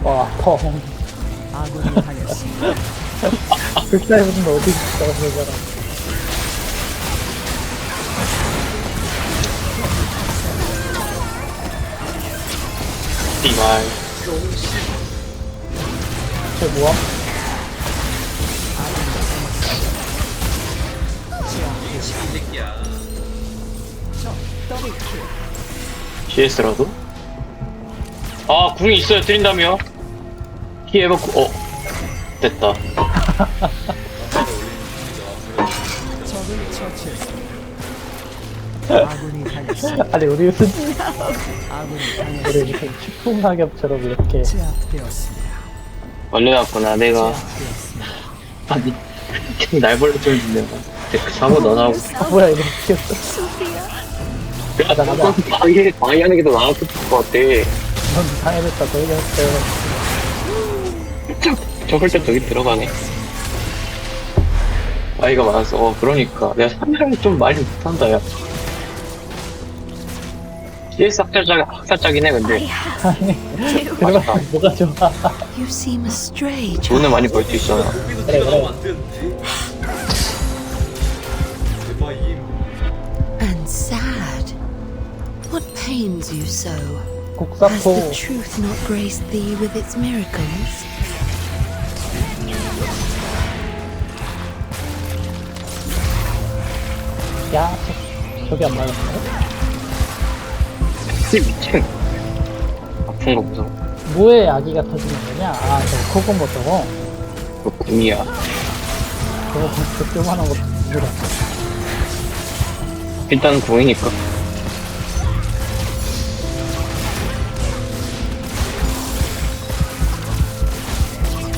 와, 펑. 아군이 당했습니다. 불사이브는 어디 있어, 그 사람. 이말. 쟤 뭐야? 새끼야. GS라도? 아, 궁이 있어야 때린다며? 히에버쿠, 됐다. 적을 처치했습니다. 아군이 당했습니다. 아니, 우리 무슨, 아군이 당했습니다. 우리 무슨 축풍낙엽처럼 이렇게. 제압되었습니다. 원래였구나, 내가. 아니, 날벌레 좀 짓는다. 사고 너나 하고. 뭐야, 이거 웃겼어. 가자. 방해하는 게 더 나을 것 같아. 넌 당해냈다, 돌렸어요. 저걸 때 저기 들어가네. 나이가 많아서. 그러니까 내가 사냥을 좀 많이 못한다 야. CS 학살자긴 해 근데. 그러면 뭐가 좋아? You seem a stray. 돈을 많이 벌 수 있잖아. And sad. What pains you so? Has 곡사포. the truth not graced thee with its miracles? 야, 저기 안 맞았네. 미친. 아픈 거 무서워. 뭐에 아기가 터지는 거냐? 아, 저 코공거 저거. 그거 궁이야. 저거 진짜 조그만한 거 누구라. 일단은 궁이니까.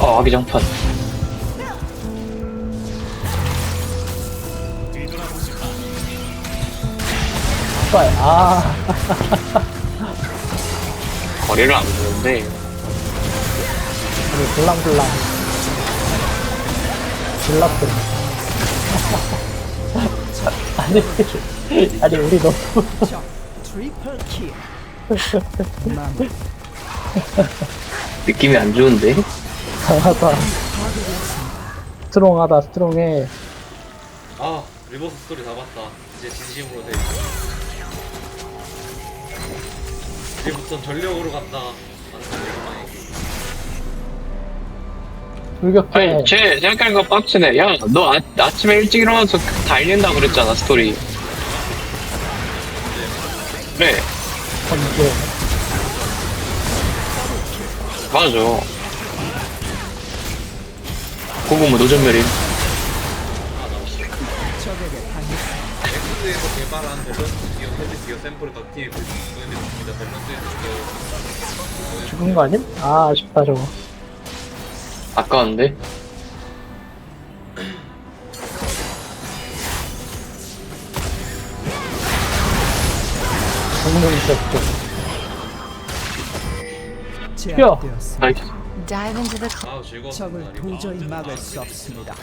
아, 아기장판. 빨, 아. 거리를 안 보는데. 우리 블랑블랑. 블락들. 아니, 우리 너무. 트리플 킬. 느낌이 안 좋은데? 강하다. 스트롱하다, 스트롱해. 아 리버스 스토리 다 봤다. 이제 진심으로 돼. 이제부터 전력으로 간다. 돌격해. 아니, 쟤 생각하는 거 빡치네. 야, 너 아침에 일찍 일어나서 달린다 그랬잖아, 스토리. 그래. 언제? 맞아. 그거 뭐 노전멸임. 엑스에서 개발한 밸런스 기어 헤드 기어 샘플을 각 팀에 보내드립니다. 밸런스에서 죽은 거 아님? 아, 아쉽다, 저거. 아까운데? 정문 있었고. 뼈! 나이스. Dive into the 아 즐거웠습니다. 적을 도저히 막을 수 없습니다.